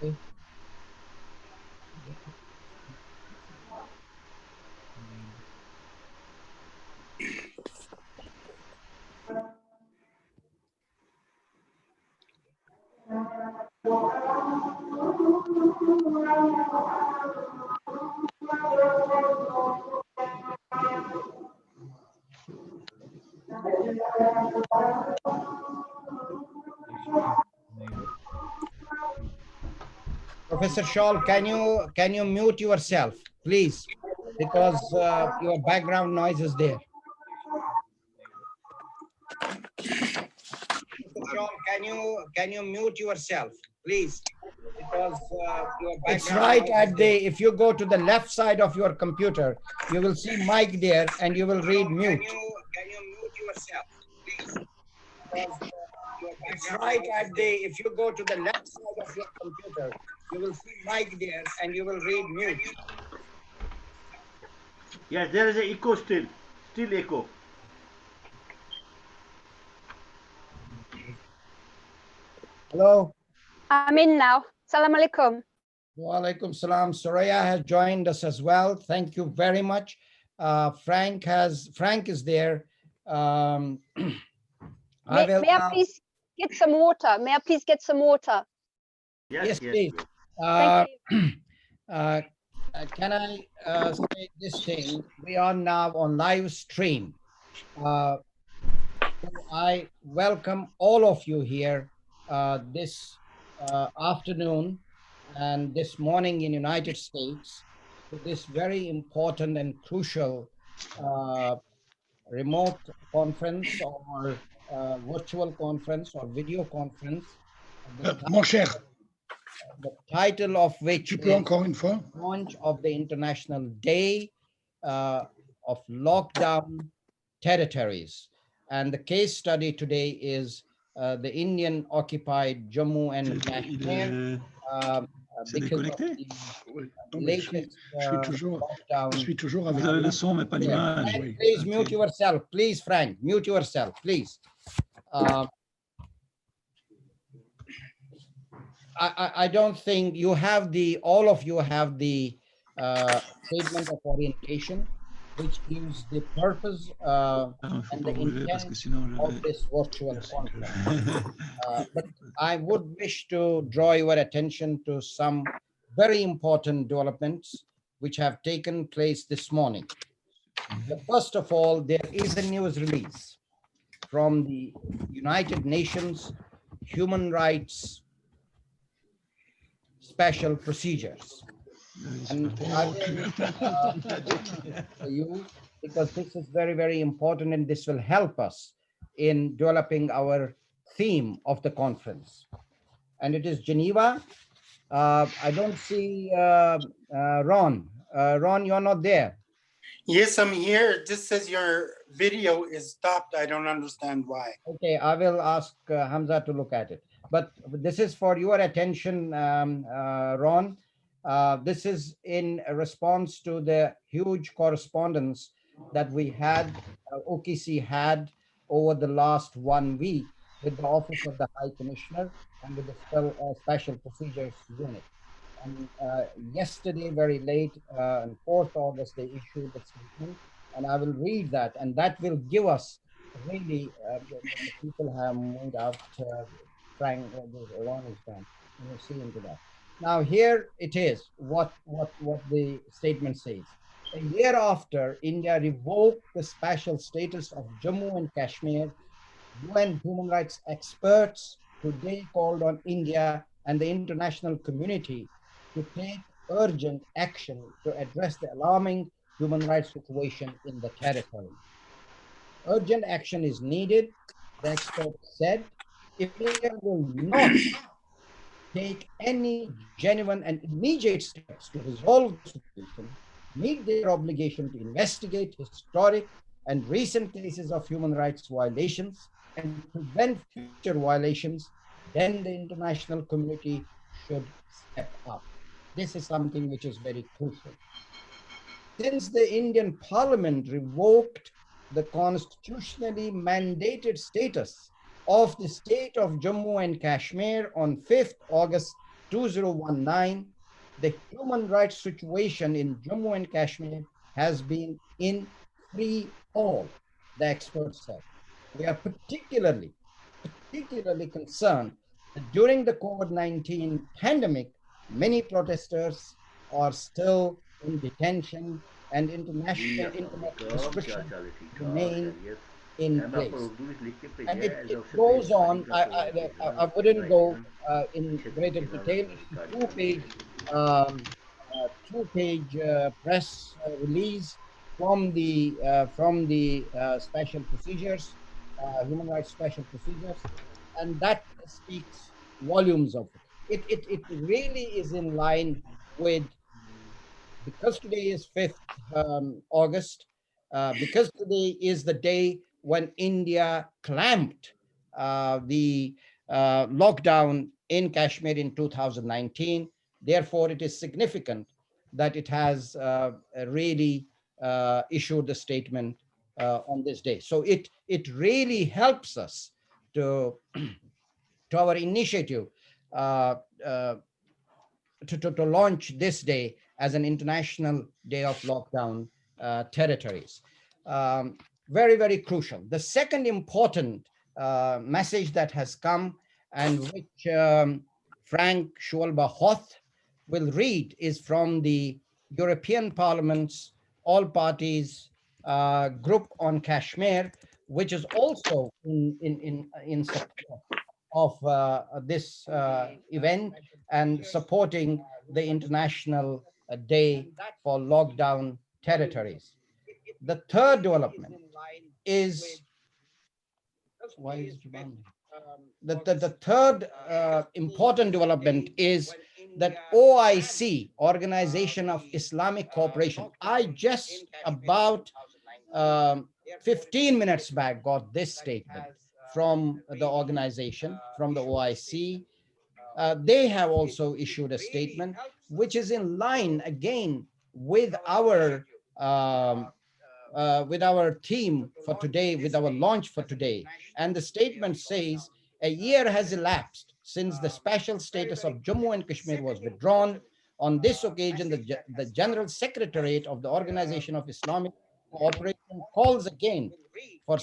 Okay. Professor Shawl, can you mute yourself, please, because your background noise is there. Professor Shawl, can you mute yourself, please, because your background. It's right at the. If you go to the left side of your computer, you will see mic there, and you will read mute. Can you mute yourself, please? Because it's right at the. If you go to the left side of your computer, you will see mic there, and you will read mute. Yes, there is an echo still echo. Hello. I'm in now. Salam alaikum. Wa alaikum salam. Soraya has joined us as well. Thank you very much. Frank is there. May I please get some water? May I please get some water? Yes, please. Thank you. Can I say this thing? We are now on live stream. So I welcome all of you here this afternoon and this morning in United States to this very important and crucial remote conference or virtual conference or video conference. Mon cher, the title of which tu peux encore une fois? Launch of the International Day of Lockdown Territories. And the case study today is the Indian occupied Jammu and Kashmir. C'est déconnecté? Latest Je suis toujours avec Vous avez le son, mais pas l'image. Frank, please mute yourself. Please, Frank, mute yourself, please. I don't think you have all of you have the statement of orientation, which gives the purpose and the intent of this virtual conference. But I would wish to draw your attention to some very important developments which have taken place this morning. First of all, there is a news release from the United Nations Human Rights Special Procedures. And I will you because this is very, very important, and this will help us in developing our theme of the conference. And it is Geneva. I don't see Ron. Ron, you're not there. Yes, I'm here. It just says your video is stopped. I don't understand why. Okay, I will ask Hamza to look at it. But this is for your attention, Ron. This is in response to the huge correspondence that we had, OKC had over the last 1 week with the Office of the High Commissioner and with the Special Procedures Unit. And yesterday, very late, on 4th August, they issued the statement, and I will read that, and that will give us really, the people have moved out, Frank, Ron is done, and we'll see into that. Now here it is, what the statement says. A year after India revoked the special status of Jammu and Kashmir, UN human rights experts today called on India and the international community to take urgent action to address the alarming human rights situation in the territory. Urgent action is needed, the experts said. If India will not take any genuine and immediate steps to resolve the situation, meet their obligation to investigate historic and recent cases of human rights violations and prevent future violations, then the international community should step up. This is something which is very crucial. Since the Indian Parliament revoked the constitutionally mandated status of the state of Jammu and Kashmir on 5th August 2019, the human rights situation in Jammu and Kashmir has been in free fall, the experts said. We are particularly concerned that during the COVID-19 pandemic, many protesters are still in detention and internet restrictions remain in place. And it goes on. I wouldn't go in greater detail. It's a um, two-page press release from the special procedures, human rights special procedures, and that speaks volumes of it. It really is in line with, because today is 5th August, because today is the day when India clamped the lockdown in Kashmir in 2019. Therefore, it is significant that it has really issued a statement on this day. So it really helps us to our initiative uh, uh, to launch this day as an international day of lockdown territories. Um, very, very crucial. The second important message that has come, and which Frank Schwalbe-Hoth will read, is from the European Parliament's all parties group on Kashmir, which is also in support of this event and supporting the International Day for Lockdown Territories. The third development is, why is it wrong? The third important development is that OIC, Organization of Islamic Cooperation, I just about 15 minutes back got this statement from the organization, from the OIC. They have also issued a statement which is in line again with our theme for today, with our launch for today. And the statement says, a year has elapsed since the special status of Jammu and Kashmir was withdrawn. On this occasion, the General Secretariat of the Organization of Islamic Cooperation calls again for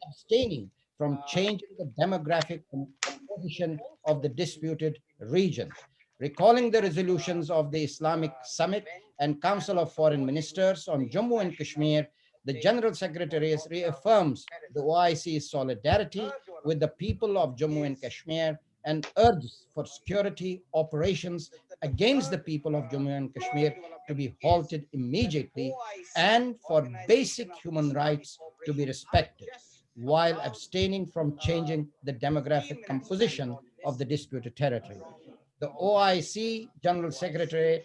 abstaining from changing the demographic composition of the disputed region. Recalling the resolutions of the Islamic Summit and Council of Foreign Ministers on Jammu and Kashmir, the General Secretariat reaffirms the OIC's solidarity with the people of Jammu and Kashmir and urges for security operations against the people of Jammu and Kashmir to be halted immediately and for basic human rights to be respected, while abstaining from changing the demographic composition of the disputed territory. The OIC General Secretary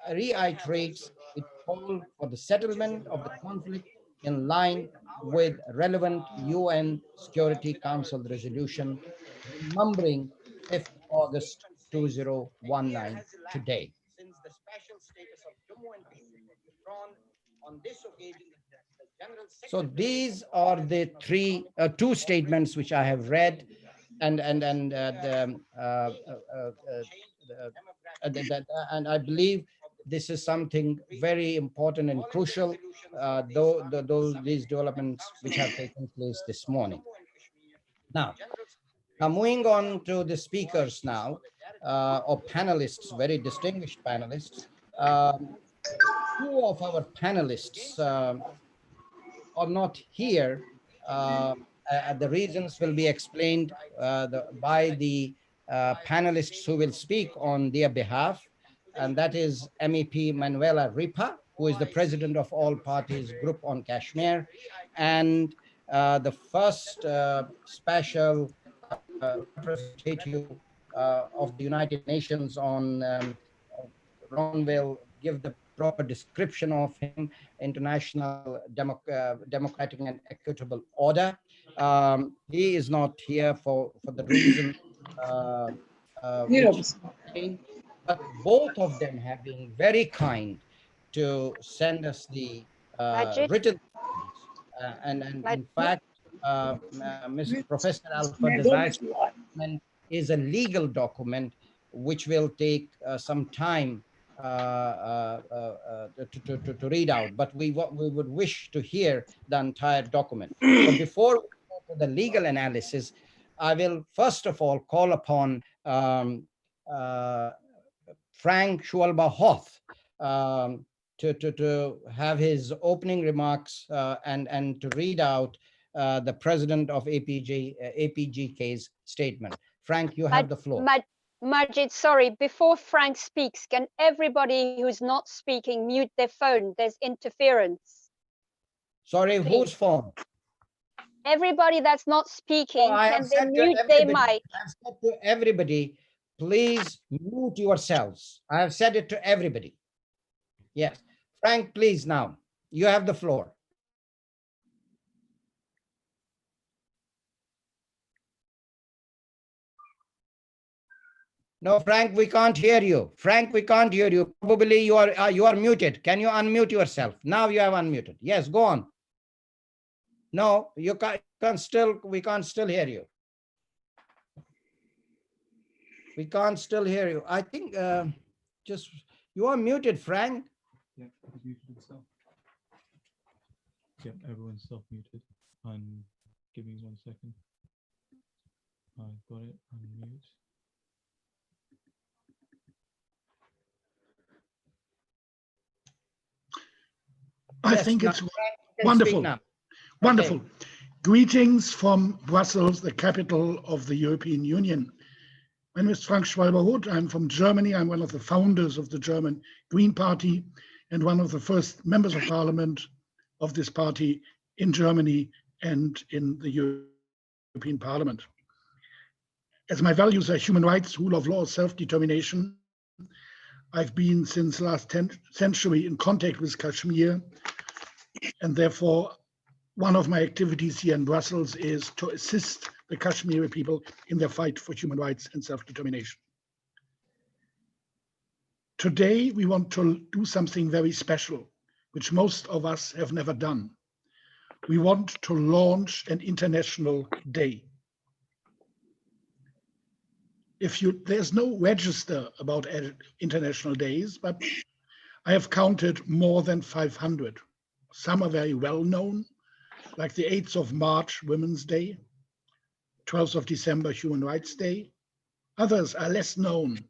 reiterates its call for the settlement of the conflict in line with relevant UN Security Council resolution, remembering 5th August 2019 today. Since the special status of Jammu and Kashmir was withdrawn, on this occasion, so these are the two statements which I have read, and and I believe this is something very important and crucial, these developments which have taken place this morning. Now moving on to the speakers now, or panelists, very distinguished panelists. Two of our panelists are not here. The reasons will be explained by the panelists who will speak on their behalf, and that is MEP Manuela Ripa, who is the president of All Parties Group on Kashmir, and the first special representative of the United Nations on Ron will give the proper description of him, International Democratic and Equitable Order. He is not here for the reason but both of them have been very kind to send us the written documents. And in fact, Mr. Professor Alford, the document is a legal document which will take some time to read out, but we would wish to hear the entire document. But before we go to the legal analysis, I will first of all call upon Frank Schualba-Hoth to have his opening remarks and to read out the president of APGK's statement. Frank, you have the floor. Majid, sorry, before Frank speaks, can everybody who's not speaking mute their phone? There's interference. Sorry, Please. whose phone? Everybody that's not speaking, can they mute their mic? I've said to everybody, please mute yourselves. I have said it to everybody. Yes. Frank, please now, you have the floor. No, Frank, we can't hear you. Frank, we can't hear you. Probably you are muted. Can you unmute yourself? Now you have unmuted. Yes, go on. No, you can't still, we can't still hear you. We can't still hear you. I think just, you are muted, Frank. Yeah, he's muted himself. Yeah, everyone's self-muted. Give me 1 second. I've got it, unmute. I think it's wonderful. Wonderful. Okay. Greetings from Brussels, the capital of the European Union. My name is Frank Schualba-Hoth. I'm from Germany. I'm one of the founders of the German Green Party and one of the first members of parliament of this party in Germany and in the European Parliament. As my values are human rights, rule of law, self-determination, I've been since last 10th century in contact with Kashmir, and therefore one of my activities here in Brussels is to assist the Kashmiri people in their fight for human rights and self-determination. Today, we want to do something very special, which most of us have never done. We want to launch an international day. There's no register about international days, but I have counted more than 500. Some are very well known, like the 8th of March, Women's Day, 12th of December, Human Rights Day. Others are less known,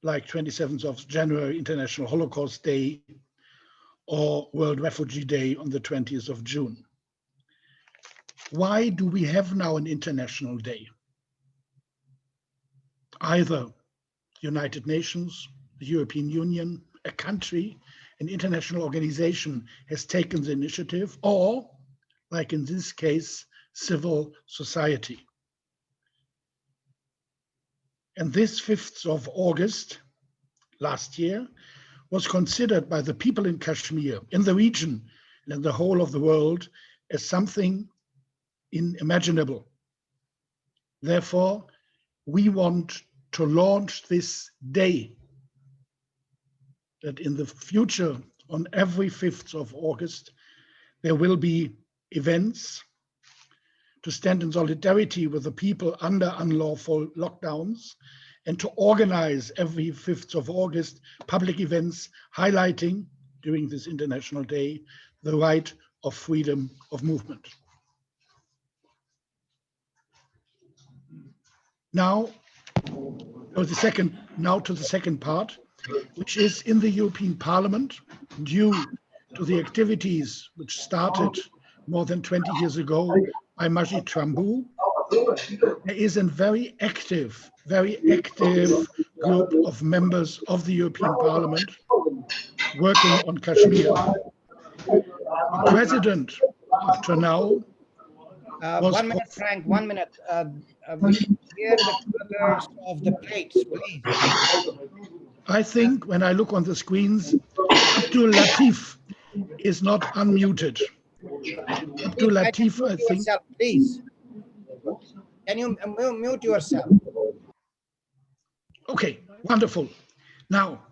like 27th of January, International Holocaust Day, or World Refugee Day on the 20th of June. Why do we have now an international day? Either United Nations, the European Union, a country, an international organization has taken the initiative, or, like in this case, civil society. And this 5th of August last year was considered by the people in Kashmir, in the region, and in the whole of the world as something unimaginable. Therefore, we want to launch this day, that in the future, on every 5th of August, there will be events to stand in solidarity with the people under unlawful lockdowns and to organize every 5th of August public events highlighting, during this International Day, the right of freedom of movement. Now to the second part, which is in the European Parliament, due to the activities which started more than 20 years ago by Majid Trambu. There is a very active group of members of the European Parliament working on Kashmir. The president up to now was 1 minute, Frank, 1 minute. We should hear the colors of the plates, please. I think when I look on the screens, Abdul Latif is not unmuted. Abdul Latif, I think. Yourself, please. Can you mute yourself? Okay, wonderful. Now,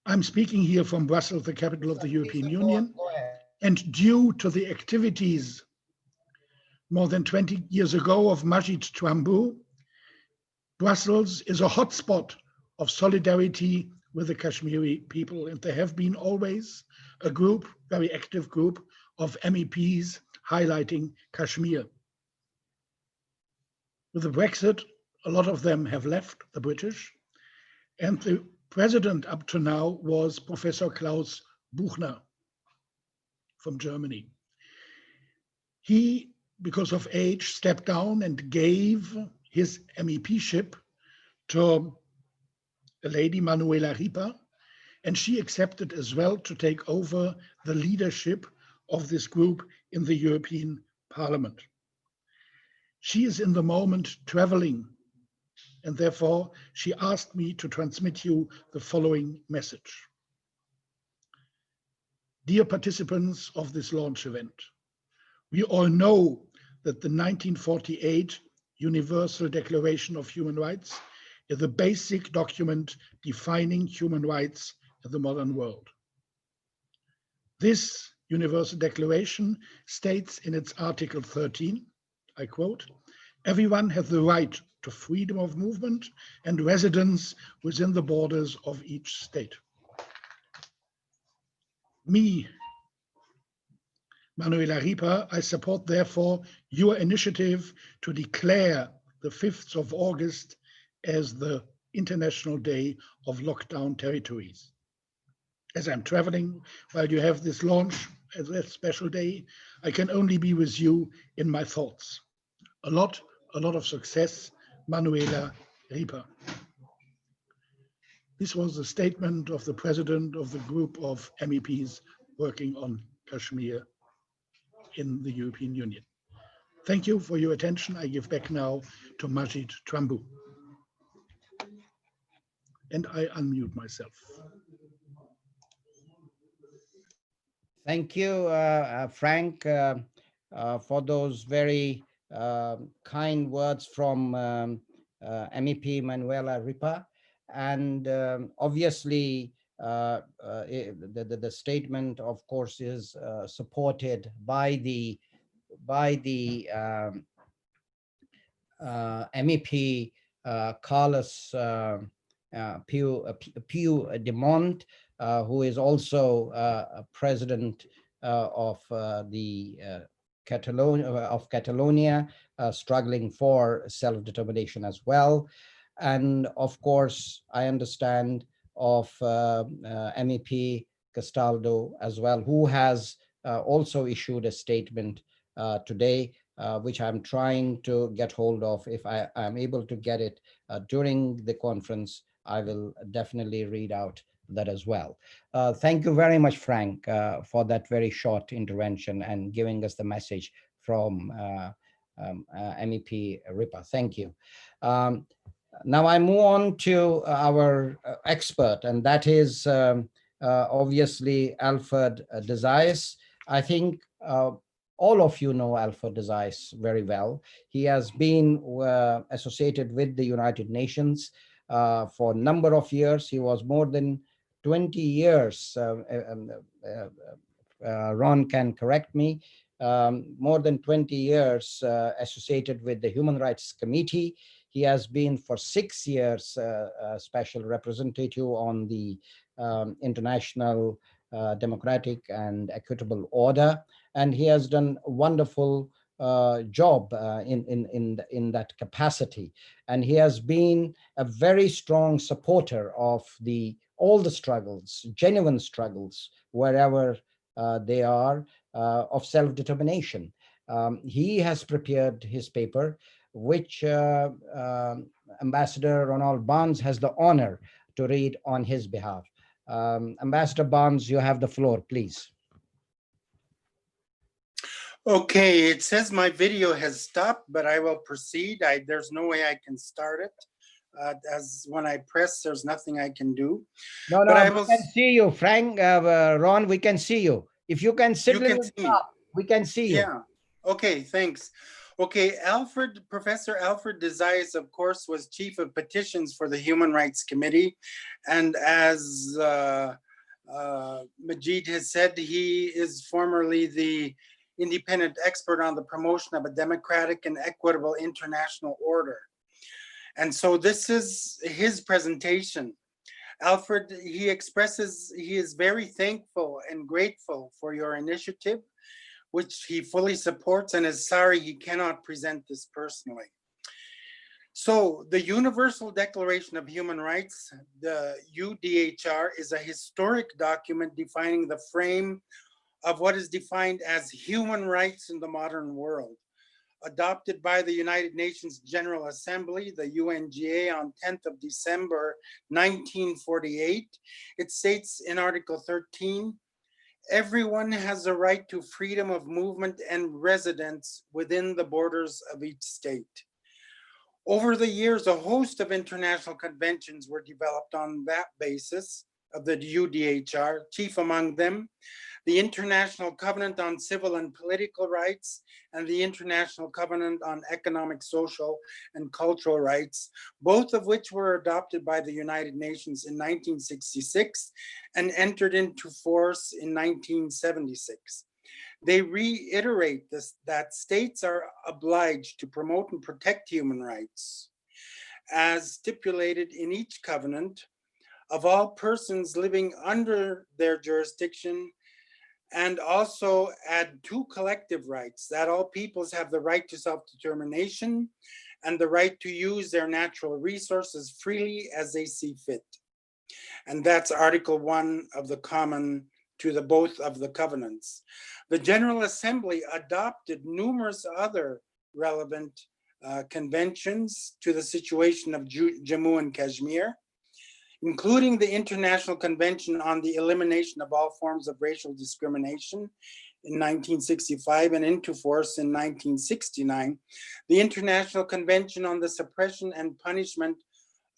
I'm speaking here from Brussels, the capital of the European Union, and due to the activities more than 20 years ago of Majid Trambu, Brussels is a hotspot of solidarity with the Kashmiri people, and there have been always a group, very active group of MEPs highlighting Kashmir. With the Brexit, a lot of them have left, the British, and the president up to now was Professor Klaus Buchner from Germany. He, because of age, stepped down and gave his MEP-ship to a lady, Manuela Ripa, and she accepted as well to take over the leadership of this group in the European Parliament. She is in the moment traveling, and therefore she asked me to transmit you the following message. Dear participants of this launch event, we all know that the 1948 Universal Declaration of Human Rights is the basic document defining human rights in the modern world. This Universal Declaration states in its Article 13, I quote, "Everyone has the right to freedom of movement and residence within the borders of each state." Me, Manuela Ripa, I support therefore your initiative to declare the 5th of August as the International Day of Lockdown Territories. As I'm traveling while you have this launch as a special day, I can only be with you in my thoughts. A lot of success, Manuela Ripa. This was the statement of the president of the group of MEPs working on Kashmir in the European Union. Thank you for your attention. I give back now to Majid Trambu. And I unmute myself. Thank you, Frank, for those very kind words from MEP Manuela Ripa. And obviously, the statement, of course, is supported by the MEP Carlos Puigdemont, who is also a president of Catalonia, struggling for self-determination as well. And of course, I understand of MEP Castaldo as well, who has also issued a statement today, which I'm trying to get hold of. If I am able to get it during the conference, I will definitely read out that as well. Thank you very much, Frank, for that very short intervention and giving us the message from MEP Ripa. Thank you. Now I move on to our expert, and that is obviously Alfred de Zayas. I think all of you know Alfred de Zayas very well. He has been associated with the United Nations for a number of years. He was more than 20 years, Ron can correct me, more than 20 years associated with the Human Rights Committee. He has been for 6 years special representative on the International Democratic and Equitable Order, and he has done a wonderful job in that capacity. And he has been a very strong supporter of all the struggles, genuine struggles, wherever they are, of self-determination. He has prepared his paper, which Ambassador Ronald Barnes has the honor to read on his behalf. Ambassador Barnes, you have the floor, please. Okay, it says my video has stopped, but I will proceed. There's no way I can start it. As when I press, there's nothing I can do. No, we can see you, Frank, Ron, we can see you. If you can sit a little up, we can see you. Yeah, okay, thanks. Okay, Professor Alfred de Zayas, of course, was Chief of Petitions for the Human Rights Committee. And as Majid has said, he is formerly the independent expert on the promotion of a democratic and equitable international order. And so this is his presentation. Alfred, he expresses he is very thankful and grateful for your initiative, which he fully supports, and is sorry he cannot present this personally. So the Universal Declaration of Human Rights, the UDHR, is a historic document defining the frame of what is defined as human rights in the modern world. Adopted by the United Nations General Assembly, the UNGA, on 10th of December, 1948, it states in Article 13, everyone has a right to freedom of movement and residence within the borders of each state. Over the years, a host of international conventions were developed on that basis of the UDHR, chief among them, the International Covenant on Civil and Political Rights and the International Covenant on Economic, Social, and Cultural Rights, both of which were adopted by the United Nations in 1966 and entered into force in 1976. They reiterate that states are obliged to promote and protect human rights as stipulated in each covenant of all persons living under their jurisdiction, and also add two collective rights, that all peoples have the right to self-determination and the right to use their natural resources freely as they see fit. And that's Article 1 of the common to the both of the covenants. The General Assembly adopted numerous other relevant conventions to the situation of Jammu and Kashmir, including the International Convention on the Elimination of All Forms of Racial Discrimination in 1965 and into force in 1969, the International Convention on the Suppression and Punishment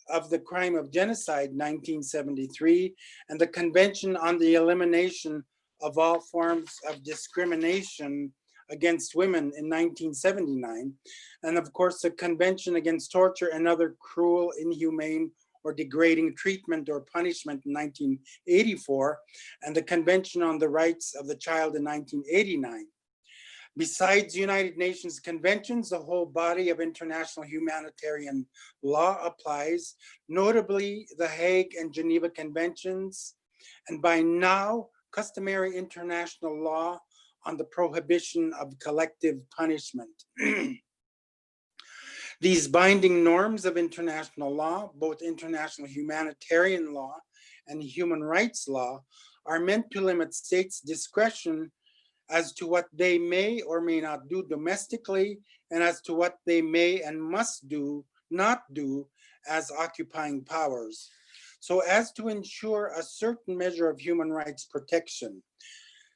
of the Crime of Genocide, 1973, and the Convention on the Elimination of All Forms of Discrimination against Women in 1979, and of course the Convention Against Torture and Other Cruel, Inhumane, or Degrading Treatment or Punishment in 1984, and the Convention on the Rights of the Child in 1989. Besides United Nations conventions, the whole body of international humanitarian law applies, notably the Hague and Geneva Conventions, and by now, customary international law on the prohibition of collective punishment. These binding norms of international law, both international humanitarian law and human rights law, are meant to limit states' discretion as to what they may or may not do domestically, and as to what they may and must do, not do, as occupying powers, so as to ensure a certain measure of human rights protection.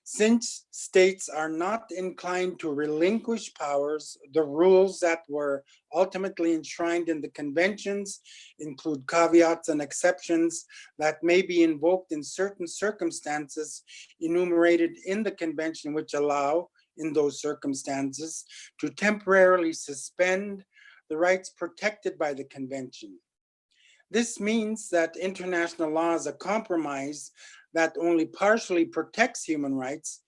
Since states are not inclined to relinquish powers, the rules that were ultimately enshrined in the conventions include caveats and exceptions that may be invoked in certain circumstances enumerated in the convention, which allow, in those circumstances, to temporarily suspend the rights protected by the convention. This means that international law is a compromise that only partially protects human rights,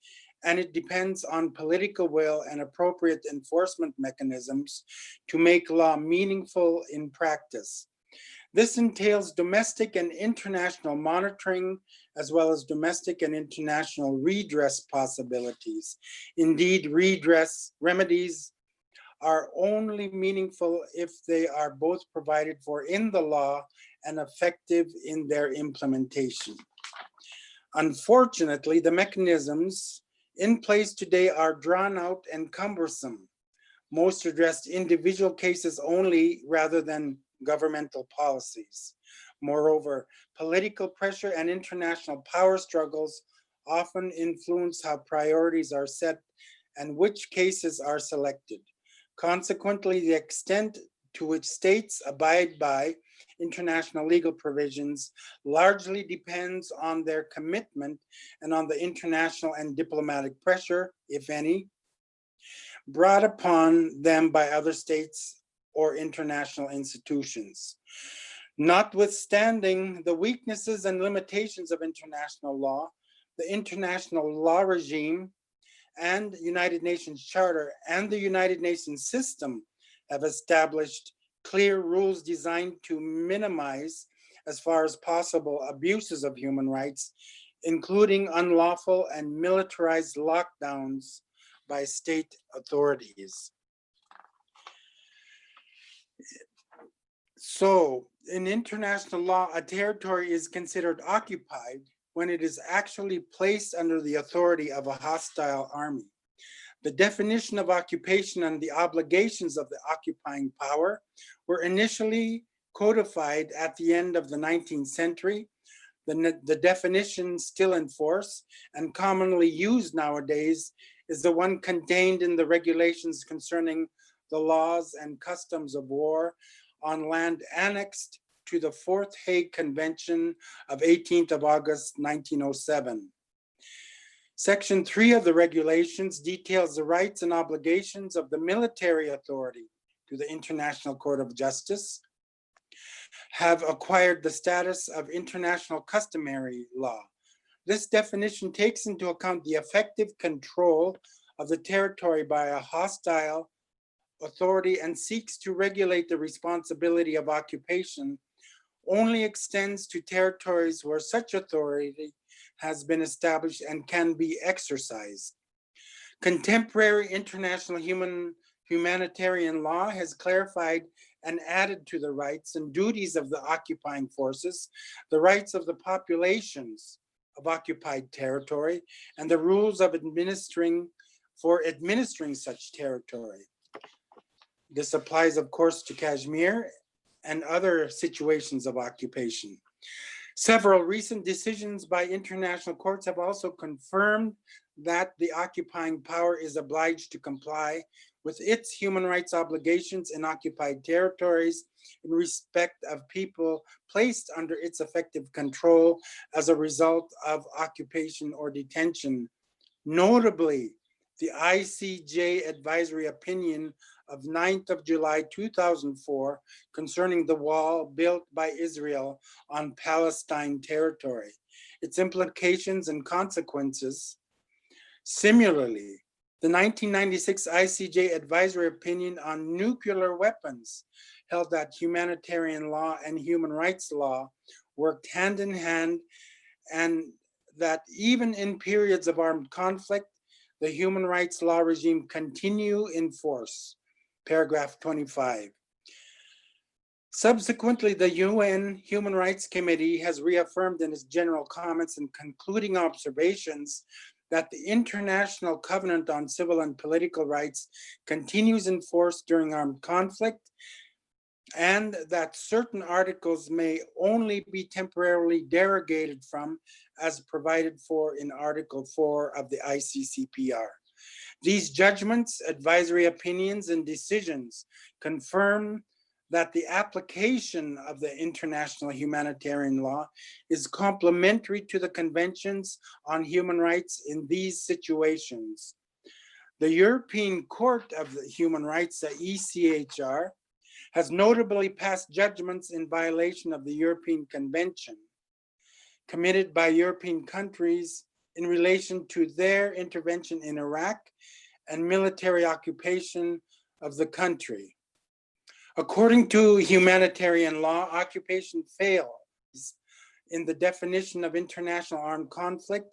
and it depends on political will and appropriate enforcement mechanisms to make law meaningful in practice. This entails domestic and international monitoring, as well as domestic and international redress possibilities. Indeed, redress remedies are only meaningful if they are both provided for in the law and effective in their implementation. Unfortunately, the mechanisms in place today are drawn out and cumbersome. Most address individual cases only rather than governmental policies. Moreover, political pressure and international power struggles often influence how priorities are set and which cases are selected. Consequently, the extent to which states abide by international legal provisions largely depends on their commitment and on the international and diplomatic pressure, if any, brought upon them by other states or international institutions. Notwithstanding the weaknesses and limitations of international law, the international law regime and United Nations Charter and the United Nations system have established clear rules designed to minimize, as far as possible, abuses of human rights, including unlawful and militarized lockdowns by state authorities. So, in international law, a territory is considered occupied when it is actually placed under the authority of a hostile army. The definition of occupation and the obligations of the occupying power were initially codified at the end of the 19th century. The definition still in force and commonly used nowadays is the one contained in the regulations concerning the laws and customs of war on land annexed to the Fourth Hague Convention of 18th of August, 1907. Section 3 of the regulations details the rights and obligations of the military authority to the International Court of Justice, have acquired the status of international customary law. This definition takes into account the effective control of the territory by a hostile authority and seeks to regulate the responsibility of occupation, only extends to territories where such authority has been established and can be exercised. Contemporary international humanitarian law has clarified and added to the rights and duties of the occupying forces, the rights of the populations of occupied territory, and the rules of administering such territory. This applies, of course, to Kashmir and other situations of occupation. Several recent decisions by international courts have also confirmed that the occupying power is obliged to comply with its human rights obligations in occupied territories in respect of people placed under its effective control as a result of occupation or detention. Notably, the ICJ advisory opinion of 9th of July 2004 concerning the wall built by Israel on Palestine territory, its implications and consequences. Similarly, the 1996 ICJ advisory opinion on nuclear weapons held that humanitarian law and human rights law worked hand in hand, and that even in periods of armed conflict, the human rights law regime continue in force. Paragraph 25. Subsequently, the UN Human Rights Committee has reaffirmed in its general comments and concluding observations that the International Covenant on Civil and Political Rights continues in force during armed conflict, and that certain articles may only be temporarily derogated from as provided for in Article 4 of the ICCPR. These judgments, advisory opinions, and decisions confirm that the application of the international humanitarian law is complementary to the conventions on human rights in these situations. The European Court of the Human Rights, the ECHR, has notably passed judgments in violation of the European Convention committed by European countries in relation to their intervention in Iraq and military occupation of the country. According to humanitarian law, occupation fails in the definition of international armed conflict.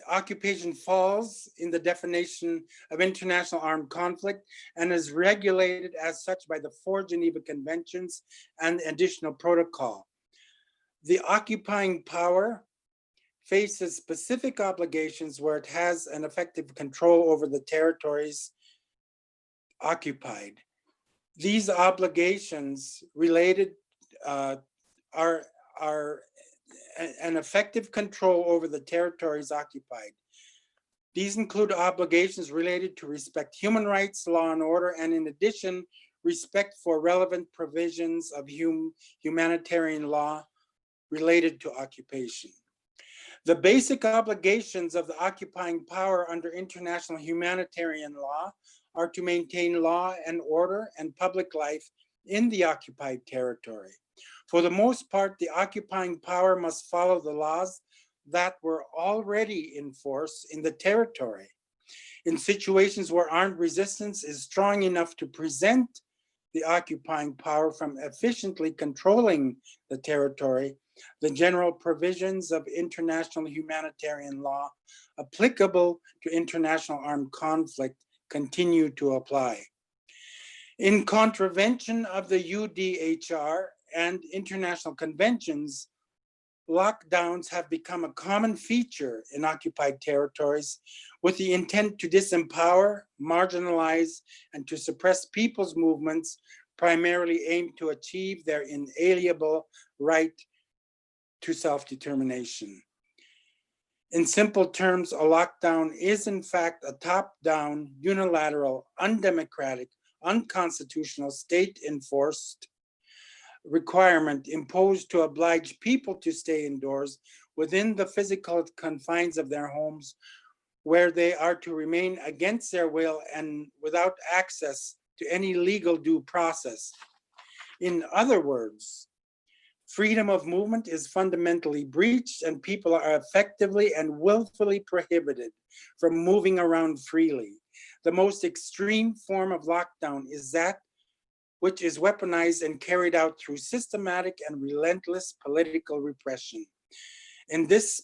Occupation falls in the definition of international armed conflict and is regulated as such by the 4 Geneva Conventions and additional protocol. The occupying power faces specific obligations where it has an effective control over the territories occupied. These obligations related are an effective control over the territories occupied. These include obligations related to respect human rights, law and order, and in addition, respect for relevant provisions of humanitarian law related to occupation. The basic obligations of the occupying power under international humanitarian law are to maintain law and order and public life in the occupied territory. For the most part, the occupying power must follow the laws that were already in force in the territory. In situations where armed resistance is strong enough to present the occupying power from efficiently controlling the territory, the general provisions of international humanitarian law applicable to international armed conflict continue to apply. In contravention of the UDHR and international conventions, lockdowns have become a common feature in occupied territories with the intent to disempower, marginalize, and to suppress people's movements, primarily aimed to achieve their inalienable right to self-determination. In simple terms, a lockdown is in fact a top-down, unilateral, undemocratic, unconstitutional, state-enforced requirement imposed to oblige people to stay indoors within the physical confines of their homes, where they are to remain against their will and without access to any legal due process. In other words, freedom of movement is fundamentally breached and people are effectively and willfully prohibited from moving around freely. The most extreme form of lockdown is that which is weaponized and carried out through systematic and relentless political repression. In this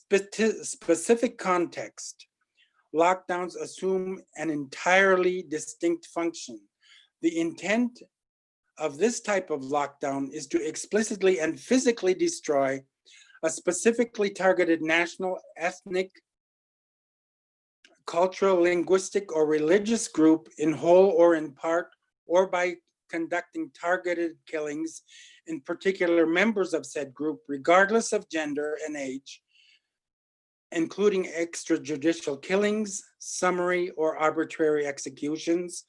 specific context, lockdowns assume an entirely distinct function. The intent of this type of lockdown is to explicitly and physically destroy a specifically targeted national, ethnic, cultural, linguistic, or religious group in whole or in part, or by conducting targeted killings in particular members of said group, regardless of gender and age, including extrajudicial killings, summary or arbitrary executions,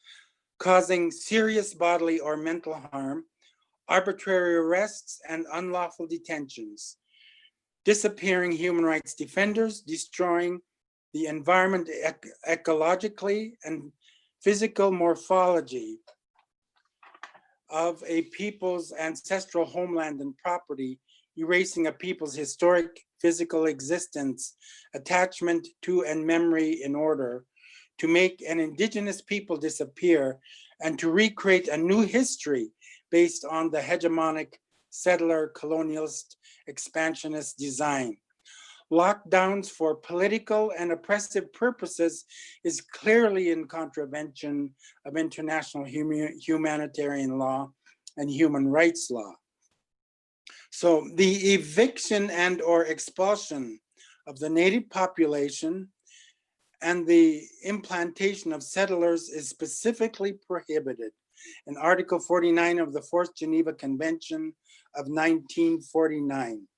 causing serious bodily or mental harm, arbitrary arrests and unlawful detentions, disappearing human rights defenders, destroying the environment ecologically and physical morphology of a people's ancestral homeland and property, erasing a people's historic physical existence, attachment to and memory in order to make an indigenous people disappear and to recreate a new history based on the hegemonic settler colonialist expansionist design. Lockdowns for political and oppressive purposes is clearly in contravention of international humanitarian law and human rights law. So the eviction and or expulsion of the native population and the implantation of settlers is specifically prohibited in Article 49 of the Fourth Geneva Convention of 1949.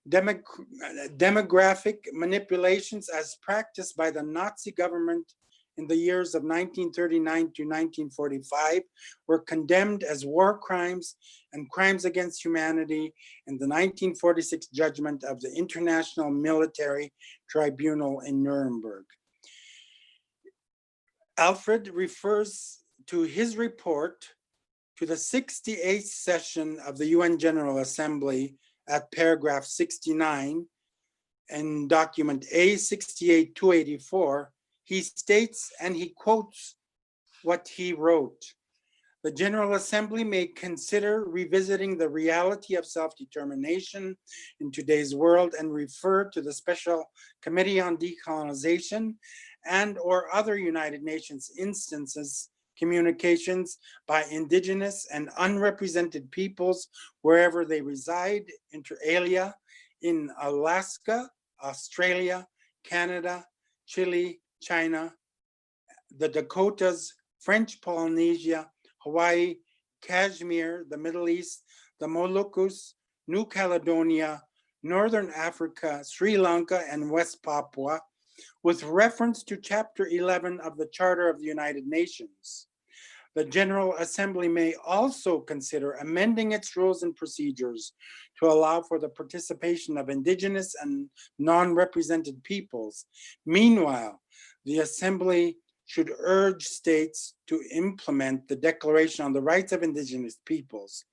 Demographic manipulations as practiced by the Nazi government in the years of 1939 to 1945 were condemned as war crimes and crimes against humanity in the 1946 judgment of the International Military Tribunal in Nuremberg. Alfred refers to his report to the 68th session of the UN General Assembly at paragraph 69 in document A68-284, he states, and he quotes what he wrote: the General Assembly may consider revisiting the reality of self-determination in today's world and refer to the Special Committee on Decolonization and or other United Nations instances communications by indigenous and unrepresented peoples wherever they reside, inter alia, in Alaska, Australia, Canada, Chile, China, the Dakotas, French Polynesia, Hawaii, Kashmir, the Middle East, the Moluccas, New Caledonia, Northern Africa, Sri Lanka, and West Papua, with reference to Chapter 11 of the Charter of the United Nations. The General Assembly may also consider amending its rules and procedures to allow for the participation of indigenous and non-represented peoples. Meanwhile, the Assembly should urge states to implement the Declaration on the Rights of Indigenous Peoples.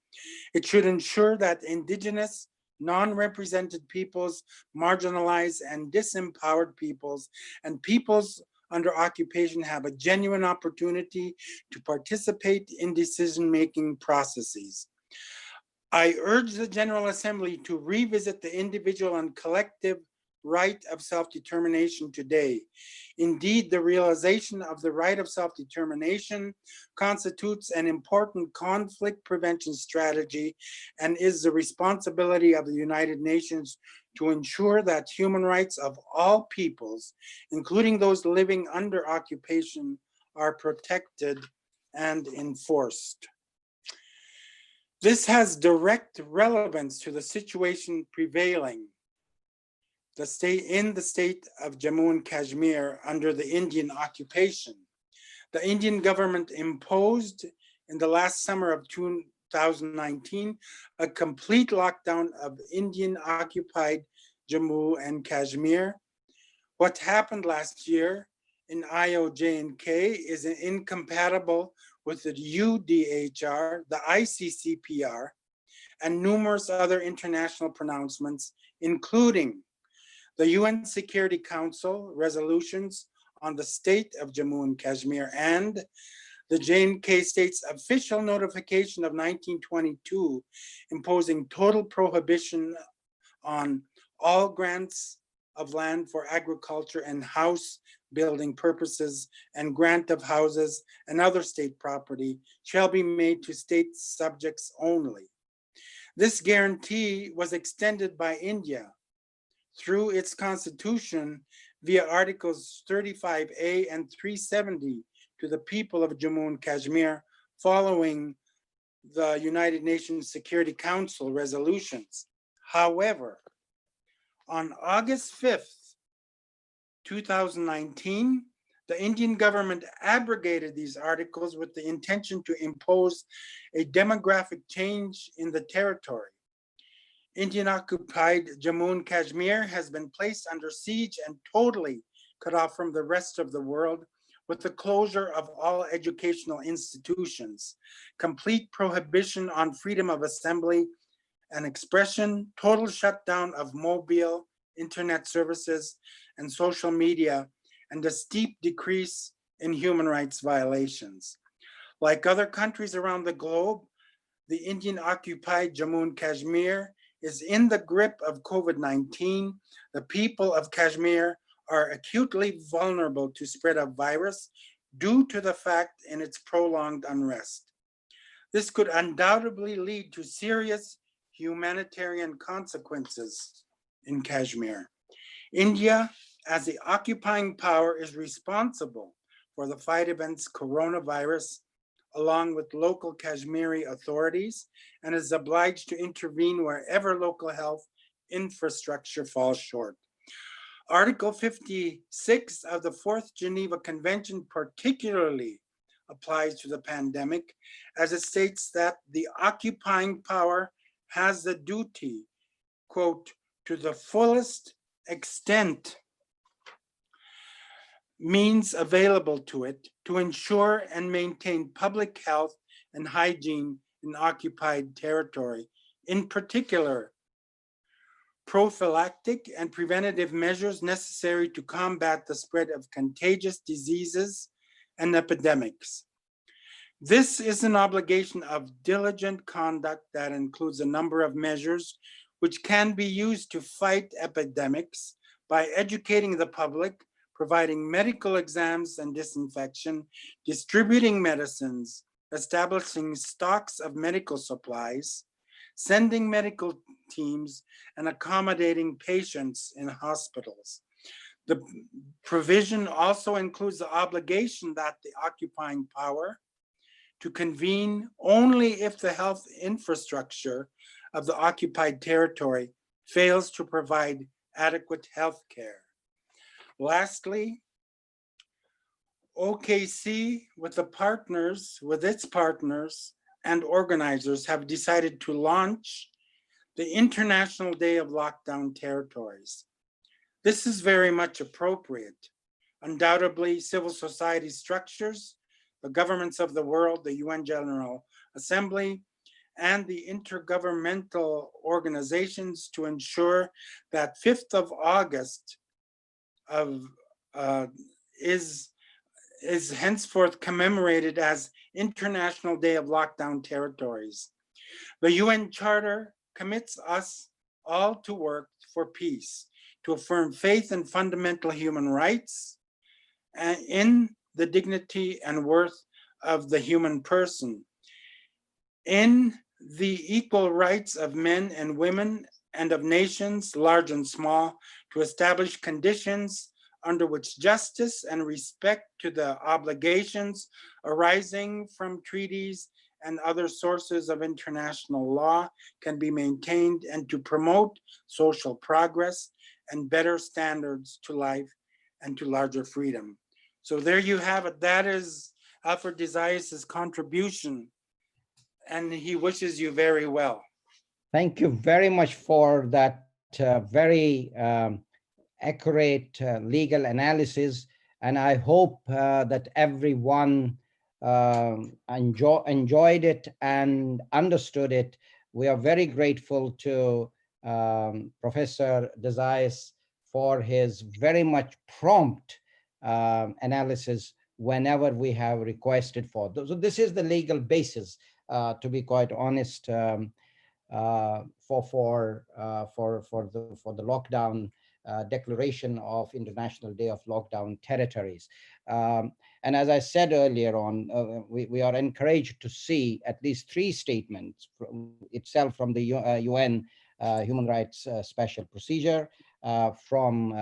It should ensure that indigenous, non-represented peoples, marginalized and disempowered peoples, and peoples under occupation have a genuine opportunity to participate in decision-making processes. I urge the General Assembly to revisit the individual and collective right of self-determination today. Indeed, the realization of the right of self-determination constitutes an important conflict prevention strategy and is the responsibility of the United Nations to ensure that human rights of all peoples, including those living under occupation, are protected and enforced. This has direct relevance to the situation prevailing in the state of Jammu and Kashmir under the Indian occupation. The Indian government imposed in the last summer of 2019 a complete lockdown of Indian occupied Jammu and Kashmir. What happened last year in IOJ&K is incompatible with the UDHR, the ICCPR, and numerous other international pronouncements, including the UN Security Council resolutions on the state of Jammu and Kashmir and the J&K state's official notification of 1922 imposing total prohibition on all grants of land for agriculture and house building purposes and grant of houses and other state property shall be made to state subjects only. This guarantee was extended by India through its constitution via Articles 35A and 370 to the people of Jammu and Kashmir following the United Nations Security Council resolutions. However, on August 5th, 2019, the Indian government abrogated these articles with the intention to impose a demographic change in the territory. Indian occupied Jammu and Kashmir has been placed under siege and totally cut off from the rest of the world with the closure of all educational institutions, complete prohibition on freedom of assembly and expression, total shutdown of mobile internet services and social media, and a steep decrease in human rights violations. Like other countries around the globe, the Indian occupied Jammu and Kashmir is in the grip of COVID-19. The people of Kashmir are acutely vulnerable to spread of virus due to the fact in its prolonged unrest. This could undoubtedly lead to serious humanitarian consequences in Kashmir. India, as the occupying power, is responsible for the fight against coronavirus along with local Kashmiri authorities and is obliged to intervene wherever local health infrastructure falls short. Article 56 of the Fourth Geneva Convention particularly applies to the pandemic, as it states that the occupying power has the duty, quote, to the fullest extent means available to it to ensure and maintain public health and hygiene in occupied territory, in particular, prophylactic and preventative measures necessary to combat the spread of contagious diseases and epidemics. This is an obligation of diligent conduct that includes a number of measures which can be used to fight epidemics by educating the public, providing medical exams and disinfection, distributing medicines, establishing stocks of medical supplies, sending medical teams, and accommodating patients in hospitals. The provision also includes the obligation that the occupying power to convene only if the health infrastructure of the occupied territory fails to provide adequate health care. Lastly, OKC with its partners and organizers have decided to launch the International Day of Lockdown Territories. This is very much appropriate. Undoubtedly, civil society structures, the governments of the world, the UN General Assembly, and the intergovernmental organizations to ensure that 5th of August is henceforth commemorated as International Day of Lockdown Territories. The UN Charter commits us all to work for peace, to affirm faith and fundamental human rights, and in the dignity and worth of the human person, in the equal rights of men and women and of nations, large and small, to establish conditions under which justice and respect to the obligations arising from treaties and other sources of international law can be maintained, and to promote social progress and better standards to life and to larger freedom. So there you have it. That is Alfred Desai's contribution, and he wishes you very well. Thank you very much for that very accurate legal analysis. And I hope that everyone enjoyed it and understood it. We are very grateful to Professor Desai for his very much prompt analysis whenever we have requested for. So this is the legal basis, to be quite honest, for the lockdown declaration of International Day of Lockdown Territories. And as I said earlier on, we are encouraged to see at least 3 statements itself from the UN Human Rights Special Procedure, from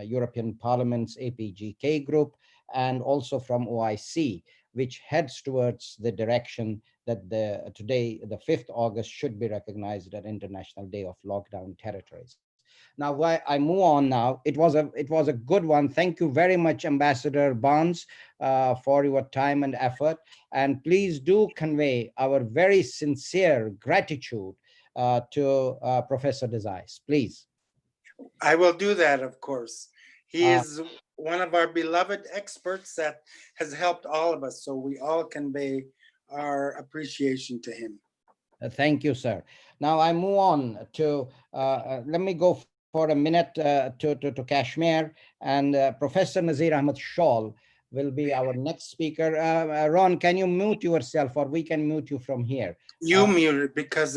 European Parliament's APGK group, and also from OIC, which heads towards the direction that today, the 5th August, should be recognized as International Day of Lockdown Territories. Now, why I move on now, it was a good one. Thank you very much, Ambassador Barnes, for your time and effort. And please do convey our very sincere gratitude to Professor Desai, please. I will do that, of course. He is one of our beloved experts that has helped all of us, so we all convey our appreciation to him. Thank you, sir. Now I move on to, let me go for a minute to Kashmir, and Professor Nazir Ahmad Shawl will be our next speaker. Ron, can you mute yourself, or we can mute you from here? You muted, because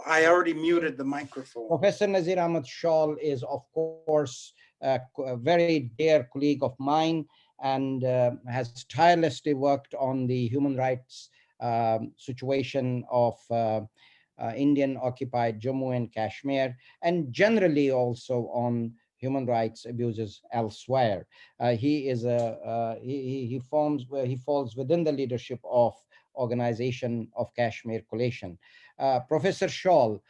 I already muted the microphone. Professor Nazir Ahmad Shawl is, of course, a very dear colleague of mine, and has tirelessly worked on the human rights situation of Indian occupied Jammu and Kashmir, and generally also on human rights abuses elsewhere. He falls within the leadership of Organization of Kashmir Coalition. Professor Shawl,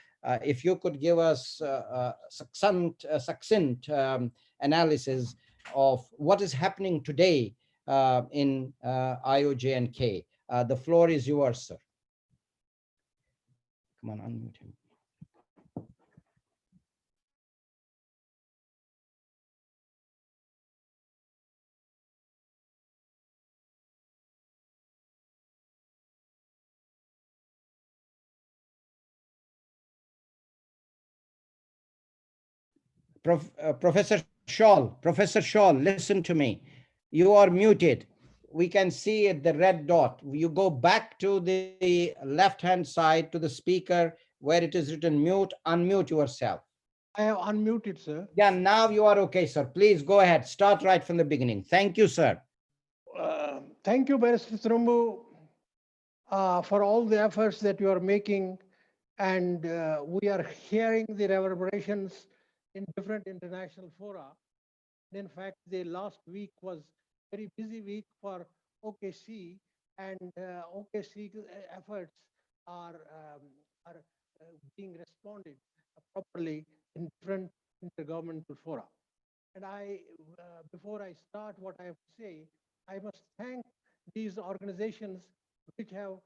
if you could give us a succinct analysis of what is happening today in IOJ&K. The floor is yours, sir. Come on, unmute him. Professor Shawl, listen to me. You are muted. We can see the red dot. You go back to the left-hand side to the speaker where it is written mute, unmute yourself. I have unmuted, sir. Yeah, now you are okay, sir. Please go ahead. Start right from the beginning. Thank you, sir. Thank you, Barrister Thrumbu, for all the efforts that you are making. And we are hearing the reverberations in different international fora. In fact, the last week was a very busy week for OKC, and OKC efforts are being responded properly in different intergovernmental fora. And before I start what I have to say, I must thank these organizations which have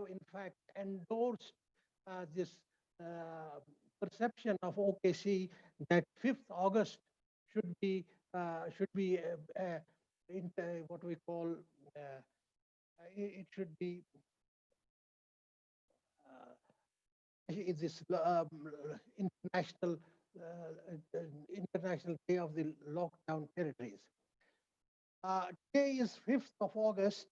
in fact endorsed this perception of OKC that 5th August should be what we call it should be this international Day of the Lockdown Territories. Today is 5th of August.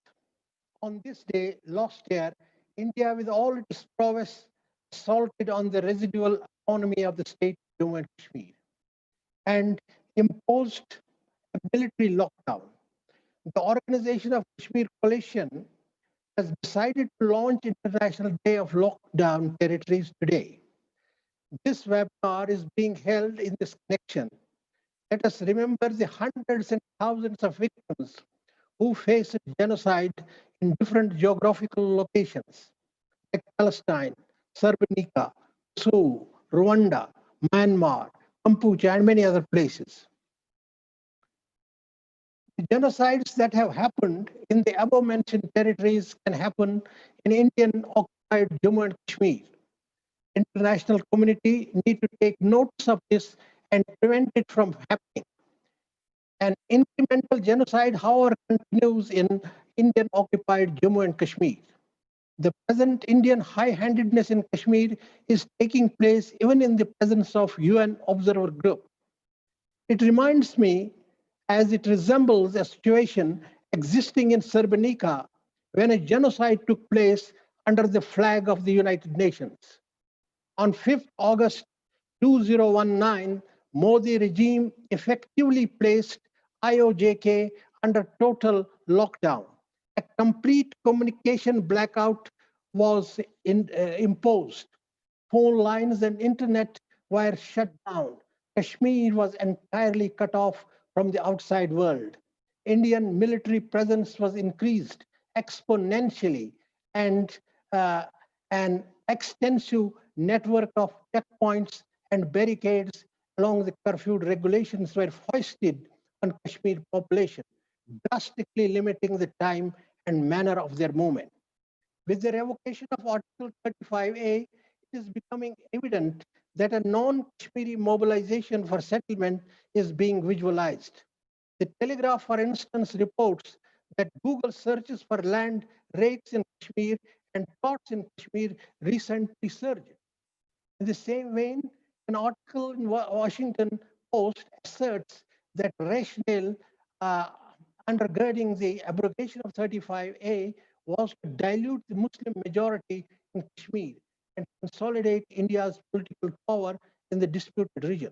On this day, last year, India, with all its prowess, assaulted on the residual autonomy of the state of Jammu and Kashmir and imposed a military lockdown. The Organization of Kashmir Coalition has decided to launch International Day of Lockdown Territories today. This webinar is being held in this connection. Let us remember the hundreds and thousands of victims who faced genocide in different geographical locations like Palestine, Srebrenica, Kosovo, Rwanda, Myanmar, Kampuchea, and many other places. The genocides that have happened in the above mentioned territories can happen in Indian occupied Jammu and Kashmir. International community need to take notice of this and prevent it from happening. An incremental genocide, however, continues in Indian occupied Jammu and Kashmir. The present Indian high-handedness in Kashmir is taking place even in the presence of UN observer group. It reminds me, as it resembles a situation existing in Srebrenica when a genocide took place under the flag of the United Nations. On 5th August 2019, Modi regime effectively placed IOJK under total lockdown. A complete communication blackout was imposed. Phone lines and internet were shut down. Kashmir was entirely cut off from the outside world. Indian military presence was increased exponentially, and an extensive network of checkpoints and barricades along the curfew regulations were foisted on Kashmir population, drastically limiting the time and manner of their movement. With the revocation of Article 35A, it is becoming evident that a non-Kashmiri mobilization for settlement is being visualized. The Telegraph, for instance, reports that Google searches for land rates in Kashmir and plots in Kashmir recently surged. In the same vein, an article in Washington Post asserts that rationale undergirding the abrogation of 35A was to dilute the Muslim majority in Kashmir and consolidate India's political power in the disputed region.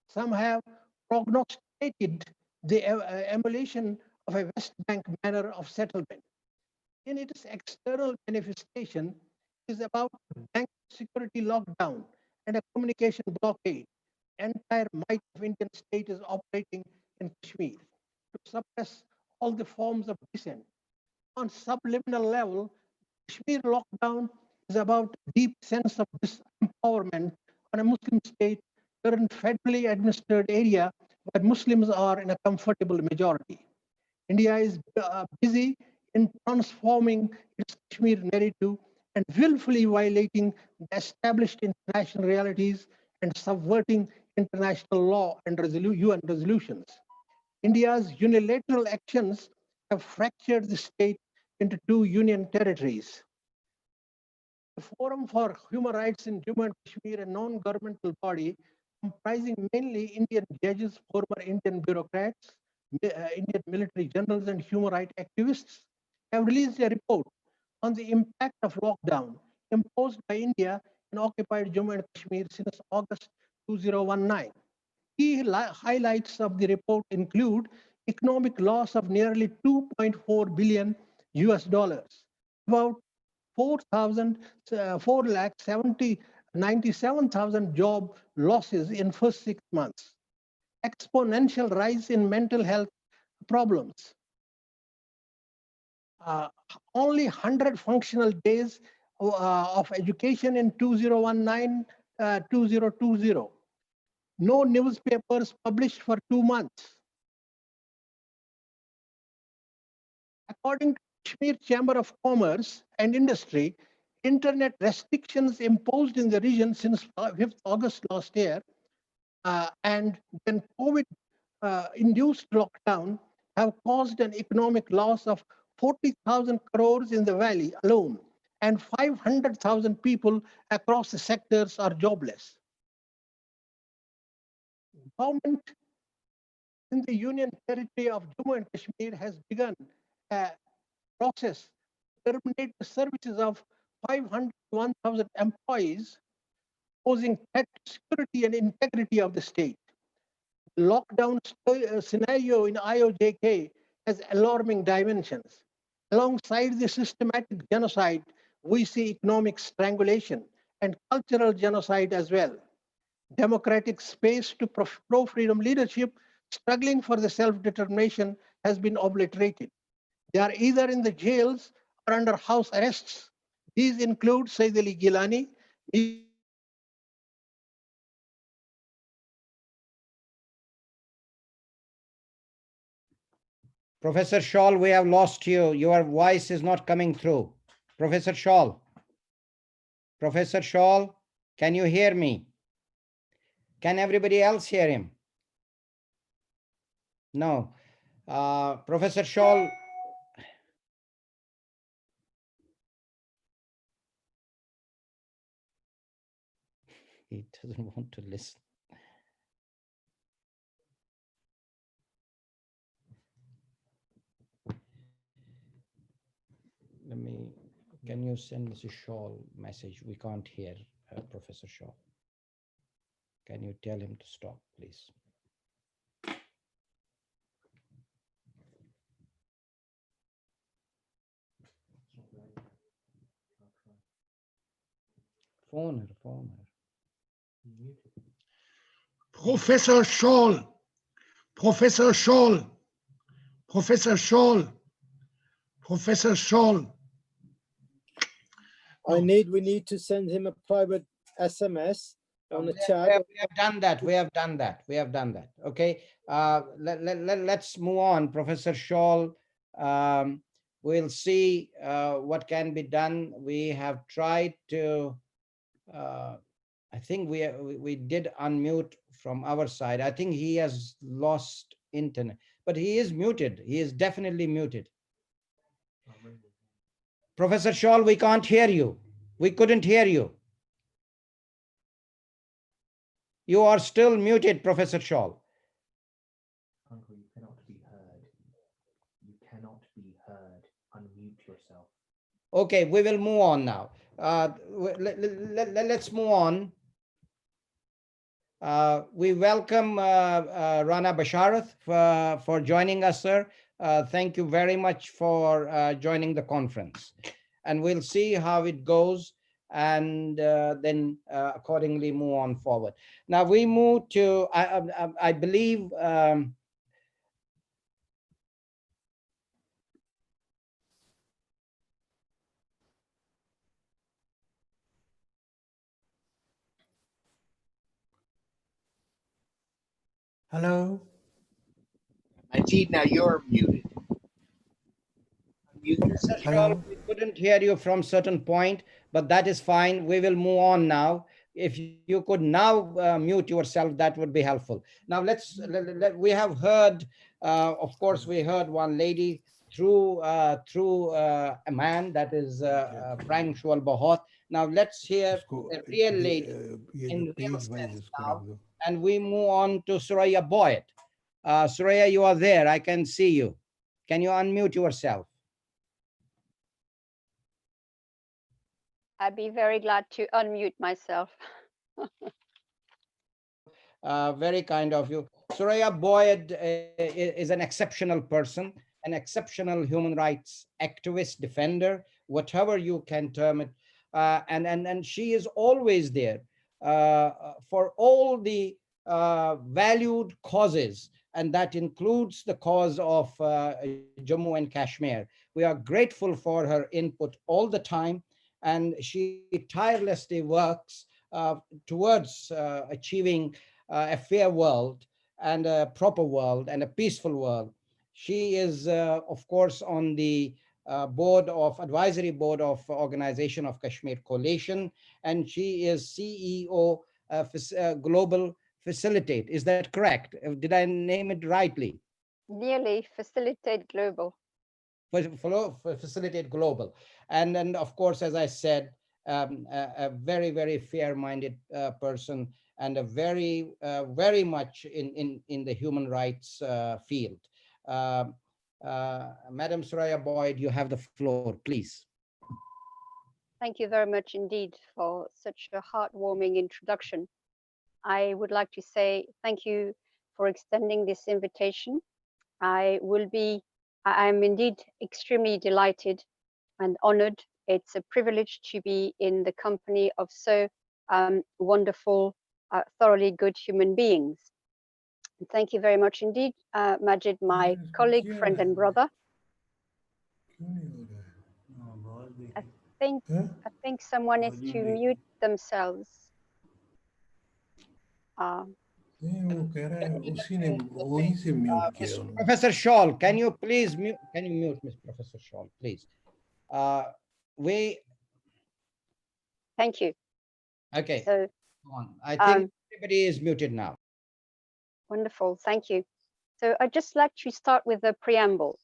Some have prognosticated the emulation of a West Bank manner of settlement. In its external manifestation, it is about bank security lockdown and a communication blockade. The entire might of Indian state is operating in Kashmir to suppress all the forms of dissent. On subliminal level, Kashmir lockdown is about deep sense of disempowerment on a Muslim state current federally administered area where Muslims are in a comfortable majority. India is busy in transforming its Kashmir narrative and willfully violating the established international realities and subverting international law and UN resolutions. India's unilateral actions have fractured the state into two union territories. The Forum for Human Rights in Jammu and Kashmir, a non-governmental body comprising mainly Indian judges, former Indian bureaucrats, Indian military generals, and human rights activists, have released a report on the impact of lockdown imposed by India in occupied Jammu and Kashmir since August 2019. Key highlights of the report include economic loss of nearly 2.4 billion US dollars, about 4,97,000 job losses in first 6 months, exponential rise in mental health problems, only 100 functional days of education in 2019-2020. No newspapers published for 2 months. According to Kashmir Chamber of Commerce and Industry, internet restrictions imposed in the region since 5th August last year and then COVID-induced lockdown have caused an economic loss of 40,000 crores in the valley alone, and 500,000 people across the sectors are jobless. Government in the Union Territory of Jammu and Kashmir has begun a process to terminate the services of 501,000 employees, posing threat to security and integrity of the state. The lockdown scenario in IOJK has alarming dimensions. Alongside the systematic genocide, we see economic strangulation and cultural genocide as well. Democratic space to pro-freedom leadership struggling for the self-determination has been obliterated. They are either in the jails or under house arrests. These include Sayyid Ali Gilani, Professor Shawl, we have lost you. Your voice is not coming through. Professor Shawl. Professor Shawl, can you hear me? Can everybody else hear him? No. Professor Shawl. He doesn't want to listen. Can you send Mrs. Shaw message? We can't hear Professor Shaw. Can you tell him to stop, please? Phone her. Professor Shaw, Professor Shaw, Professor Shaw, Professor Shaw. We need to send him a private SMS on the chat. We have done that. We have done that. We have done that. Okay. Let's move on. Professor Shaw, we'll see what can be done. We have tried to, I think we did unmute from our side. I think he has lost internet, but he is muted. He is definitely muted. Professor Shaw, we can't hear you. We couldn't hear you. You are still muted, Professor Shaw. Uncle, you cannot be heard. You cannot be heard. Unmute yourself. Okay, we will move on now. Let's move on. We welcome Rana Bashareth for joining us, sir. Thank you very much for joining the conference. And we'll see how it goes and then accordingly move on forward. Now we move to, I believe, Hello. Majid, now you're muted. Hello. We couldn't hear you from certain point, but that is fine. We will move on now. If you could now mute yourself, that would be helpful. Now we have heard, of course, we heard one lady through a man, that is Frank Shual. Now let's hear a real lady in real sense now, and we move on to Suraya Boyd. Suraya, you are there. I can see you. Can you unmute yourself? I'd be very glad to unmute myself. Very kind of you. Suraya Boyd is an exceptional person, an exceptional human rights activist, defender, whatever you can term it. And she is always there for all the valued causes, and that includes the cause of Jammu and Kashmir. We are grateful for her input all the time, and she tirelessly works towards achieving a fair world and a proper world and a peaceful world. She is, of course, on the advisory board of Organization of Kashmir Coalition, and she is CEO Global Facilitate. Is that correct? Did I name it rightly? Nearly. Facilitate Global. Facilitate Global. And then, of course, as I said, a very, very fair-minded person, and a very, very much in the human rights field. Madam Soraya Boyd, you have the floor, please. Thank you very much indeed for such a heartwarming introduction. I would like to say thank you for extending this invitation. I'm indeed extremely delighted and honored. It's a privilege to be in the company of so wonderful, thoroughly good human beings. And thank you very much indeed, Majid, my colleague, friend, and brother. I think someone is to mute themselves. Professor Shawl, can you please mute? Can you mute, Miss Professor Shawl, please? Thank you. Okay. So, I think everybody is muted now. Wonderful. Thank you. So I'd just like to start with the preamble.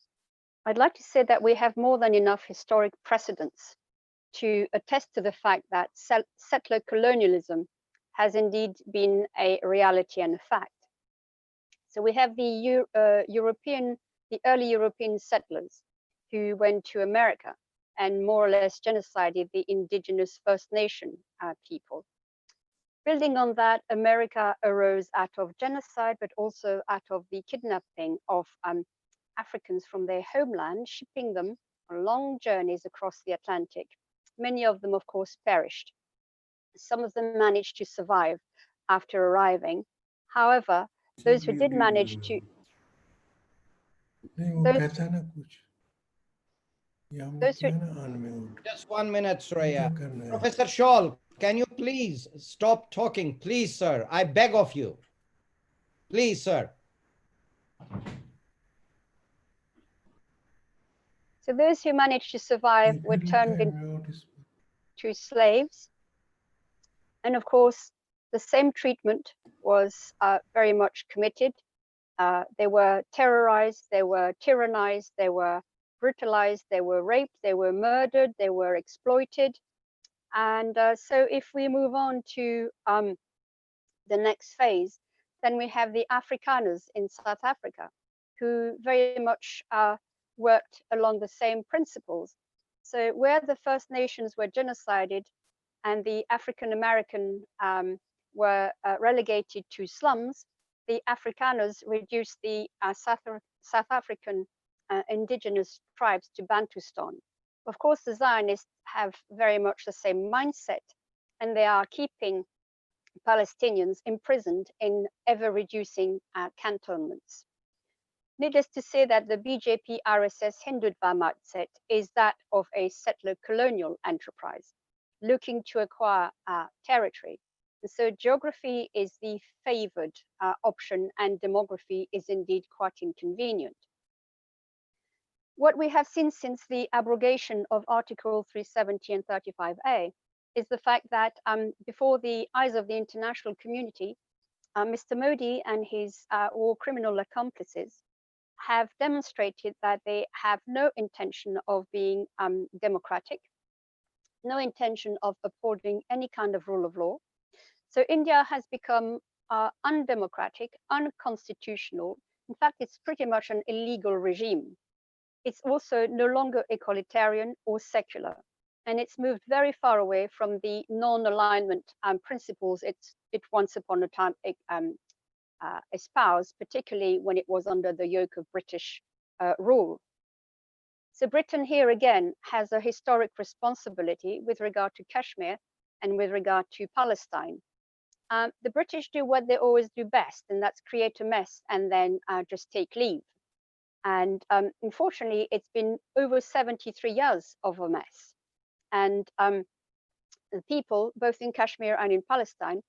I'd like to say that we have more than enough historic precedents to attest to the fact that settler colonialism has indeed been a reality and a fact. So we have the early European settlers who went to America and more or less genocided the indigenous First Nation people. Building on that, America arose out of genocide, but also out of the kidnapping of Africans from their homeland, shipping them on long journeys across the Atlantic. Many of them, of course, perished. Some of them managed to survive after arriving. However, those who did manage to... Just 1 minute, Soraya. Professor Shawl, can you please stop talking? Please, sir. I beg of you. Please, sir. So those who managed to survive were turned into slaves. And of course, the same treatment was very much committed. They were terrorized, they were tyrannized, they were brutalized, they were raped, they were murdered, they were exploited. And so if we move on to the next phase, then we have the Afrikaners in South Africa, who very much worked along the same principles. So where the First Nations were genocided and the African American were relegated to slums, the Afrikaners reduced the South African indigenous tribes to Bantustan. Of course, the Zionists have very much the same mindset, and they are keeping Palestinians imprisoned in ever-reducing cantonments. Needless to say that the BJP RSS Hindutva mindset is that of a settler colonial enterprise, looking to acquire territory. And so geography is the favored option, and demography is indeed quite inconvenient. What we have seen since the abrogation of Article 370 and 35A is the fact that before the eyes of the international community, Mr. Modi and his war criminal accomplices have demonstrated that they have no intention of being democratic, no intention of upholding any kind of rule of law. So India has become undemocratic, unconstitutional. In fact, it's pretty much an illegal regime. It's also no longer egalitarian or secular, and it's moved very far away from the non-alignment principles it once upon a time espoused, particularly when it was under the yoke of British rule. So Britain here again has a historic responsibility with regard to Kashmir and with regard to Palestine. The British do what they always do best, and that's create a mess and then just take leave. And unfortunately, it's been over 73 years of a mess. And the people, both in Kashmir and in Palestine,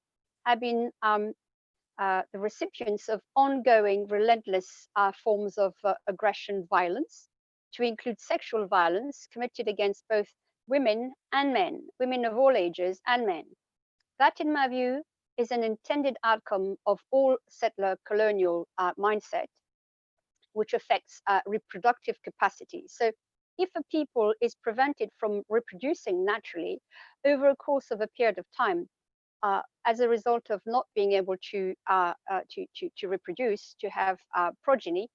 have been the recipients of ongoing, relentless forms of aggression, violence, to include sexual violence committed against both women and men, women of all ages and men. That, in my view, is an intended outcome of all settler colonial mindset, which affects reproductive capacity. So if a people is prevented from reproducing naturally over a course of a period of time, as a result of not being able to reproduce, to have progeny,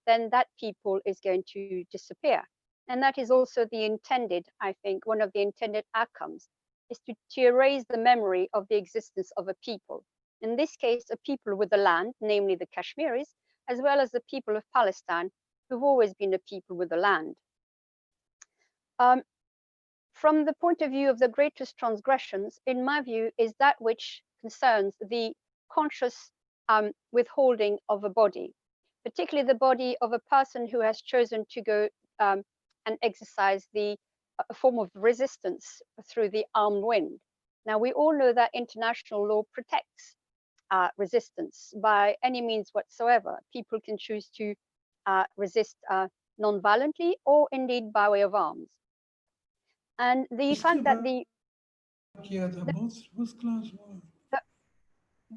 then that people is going to disappear. And that is also the intended, I think, one of the intended outcomes is to erase the memory of the existence of a people. In this case, a people with the land, namely the Kashmiris, as well as the people of Palestine, who've always been a people with the land. From the point of view of the greatest transgressions, in my view, is that which concerns the conscious withholding of a body, particularly the body of a person who has chosen to go and exercise a form of resistance through the armed wind. Now, we all know that international law protects resistance by any means whatsoever. People can choose to resist non-violently or indeed by way of arms. And the fact that the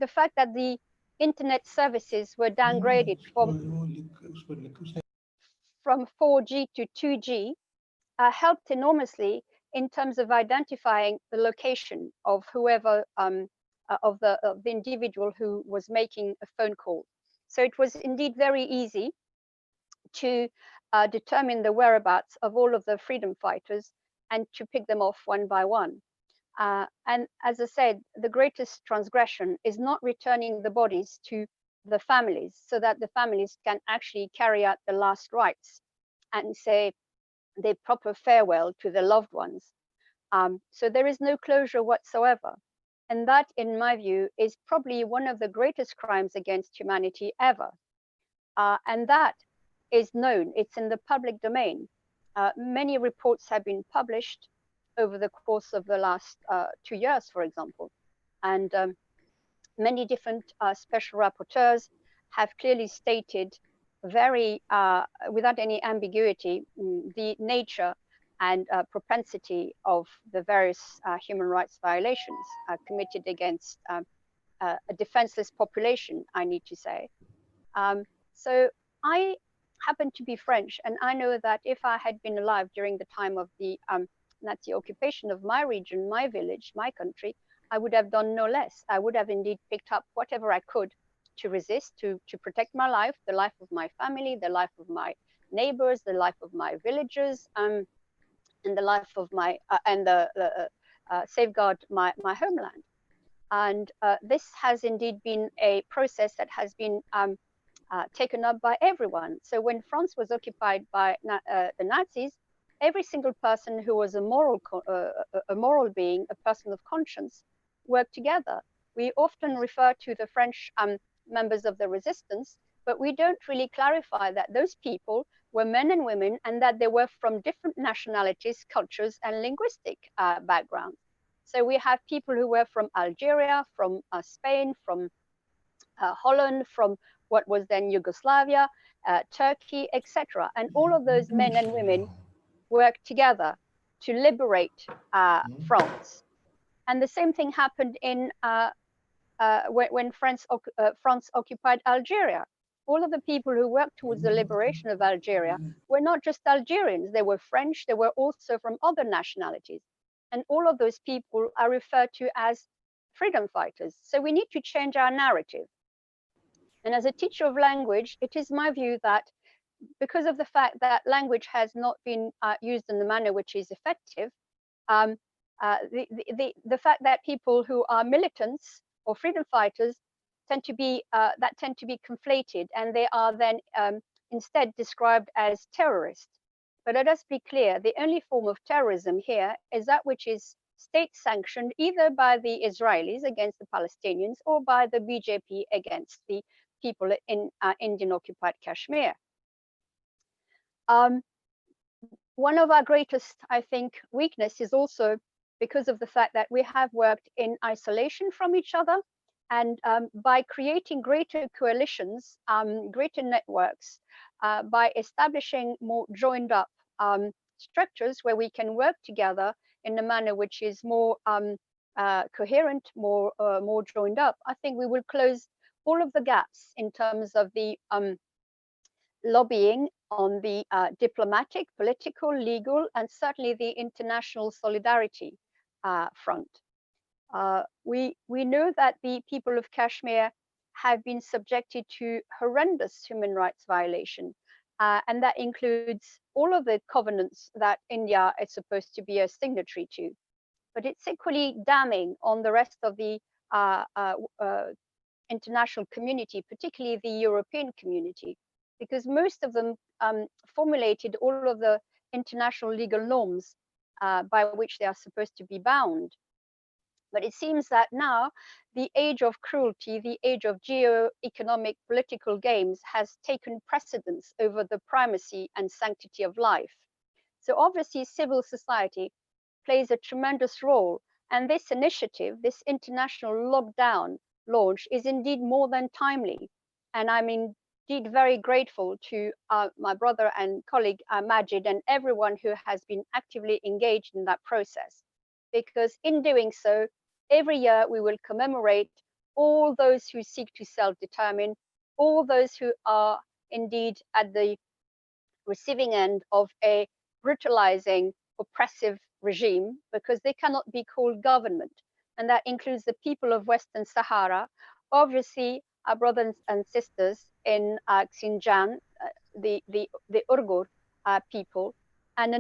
fact that the internet services were downgraded from 4G to 2G helped enormously in terms of identifying the location of whoever of the individual who was making a phone call. So it was indeed very easy to determine the whereabouts of all of the freedom fighters and to pick them off one by one. And as I said, the greatest transgression is not returning the bodies to the families so that the families can actually carry out the last rites and say their proper farewell to their loved ones. So there is no closure whatsoever. And that, in my view, is probably one of the greatest crimes against humanity ever. And that is known, it's in the public domain. Many reports have been published over the course of the last 2 years, for example. And many different special rapporteurs have clearly stated very, without any ambiguity, the nature and propensity of the various human rights violations committed against a defenseless population, I need to say. So I happen to be French, and I know that if I had been alive during the time of the Nazi occupation of my region, my village, my country, I would have done no less. I would have indeed picked up whatever I could to resist, to protect my life, the life of my family, the life of my neighbors, the life of my villagers, and the life of my, safeguard my homeland. And this has indeed been a process that has been taken up by everyone. So when France was occupied by the Nazis, every single person who was a moral being, a person of conscience, worked together. We often refer to the French members of the resistance, but we don't really clarify that those people were men and women and that they were from different nationalities, cultures, and linguistic backgrounds. So we have people who were from Algeria, from Spain, from Holland, from what was then Yugoslavia, Turkey, etc. And all of those men and women worked together to liberate France. And the same thing happened in when France occupied Algeria. All of the people who worked towards the liberation of Algeria were not just Algerians, they were French, they were also from other nationalities. And all of those people are referred to as freedom fighters. So we need to change our narrative. And as a teacher of language, it is my view that because of the fact that language has not been used in the manner which is effective, the fact that people who are militants or freedom fighters tend to be conflated, and they are then instead described as terrorists. But let us be clear, the only form of terrorism here is that which is state sanctioned either by the Israelis against the Palestinians or by the BJP against the people in Indian occupied Kashmir. One of our greatest, I think, weakness is also because of the fact that we have worked in isolation from each other, and by creating greater coalitions, greater networks, by establishing more joined up structures where we can work together in a manner which is more coherent, more joined up, I think we will close all of the gaps in terms of the lobbying on the diplomatic, political, legal, and certainly the international solidarity front. We know that the people of Kashmir have been subjected to horrendous human rights violation, and that includes all of the covenants that India is supposed to be a signatory to. But it's equally damning on the rest of the international community, particularly the European community, because most of them formulated all of the international legal norms by which they are supposed to be bound. But it seems that now the age of cruelty, the age of geo-economic political games has taken precedence over the primacy and sanctity of life. So obviously civil society plays a tremendous role. And this initiative, this international lockdown launch is indeed more than timely. And I'm indeed very grateful to my brother and colleague Majid and everyone who has been actively engaged in that process. Because in doing so, every year we will commemorate all those who seek to self-determine, all those who are indeed at the receiving end of a brutalizing, oppressive regime, because they cannot be called government. And that includes the people of Western Sahara, obviously our brothers and sisters in Xinjiang, the Uyghur people, and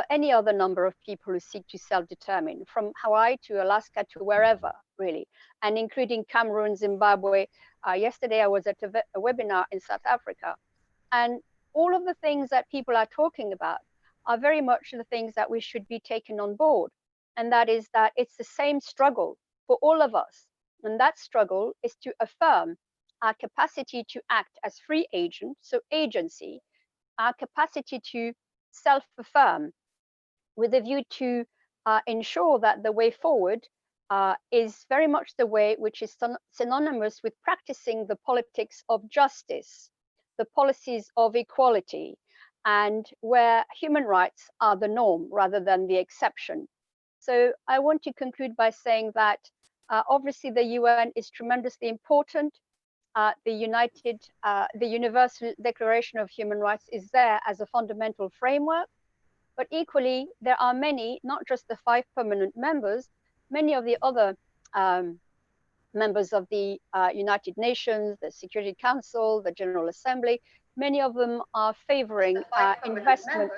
any other number of people who seek to self-determine, from Hawaii to Alaska to wherever, really, and including Cameroon, Zimbabwe. Yesterday, I was at a webinar in South Africa, and all of the things that people are talking about are very much the things that we should be taken on board. And that is that it's the same struggle for all of us. And that struggle is to affirm our capacity to act as free agents, so agency, our capacity to self-affirm with a view to ensure that the way forward is very much the way which is synonymous with practicing the politics of justice, the policies of equality, and where human rights are the norm rather than the exception. So I want to conclude by saying that obviously the UN is tremendously important. The Universal Declaration of Human Rights is there as a fundamental framework, but equally there are many, not just the 5 permanent members, many of the other members of the United Nations, the Security Council, the General Assembly. Many of them are favoring investment.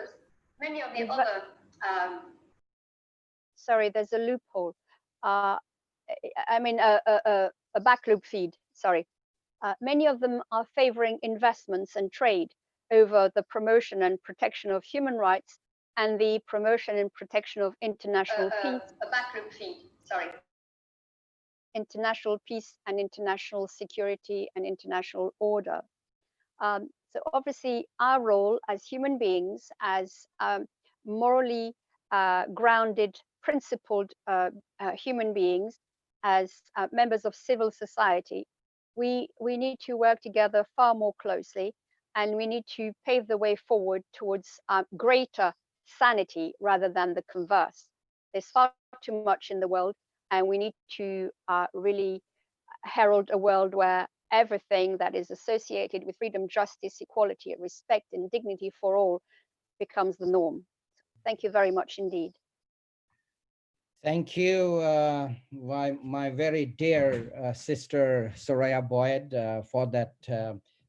Many of the other. Sorry, there's a loophole. I mean, a back loop feed, sorry. Many of them are favoring investments and trade over the promotion and protection of human rights and the promotion and protection of international peace. A back loop feed, sorry. International peace and international security and international order. So obviously our role as human beings, as morally grounded, principled human beings, as members of civil society, we need to work together far more closely, and we need to pave the way forward towards greater sanity rather than the converse. There's far too much in the world, and we need to really herald a world where everything that is associated with freedom, justice, equality, respect, and dignity for all becomes the norm. Thank you very much indeed. Thank you, my very dear sister Soraya Boyd, for that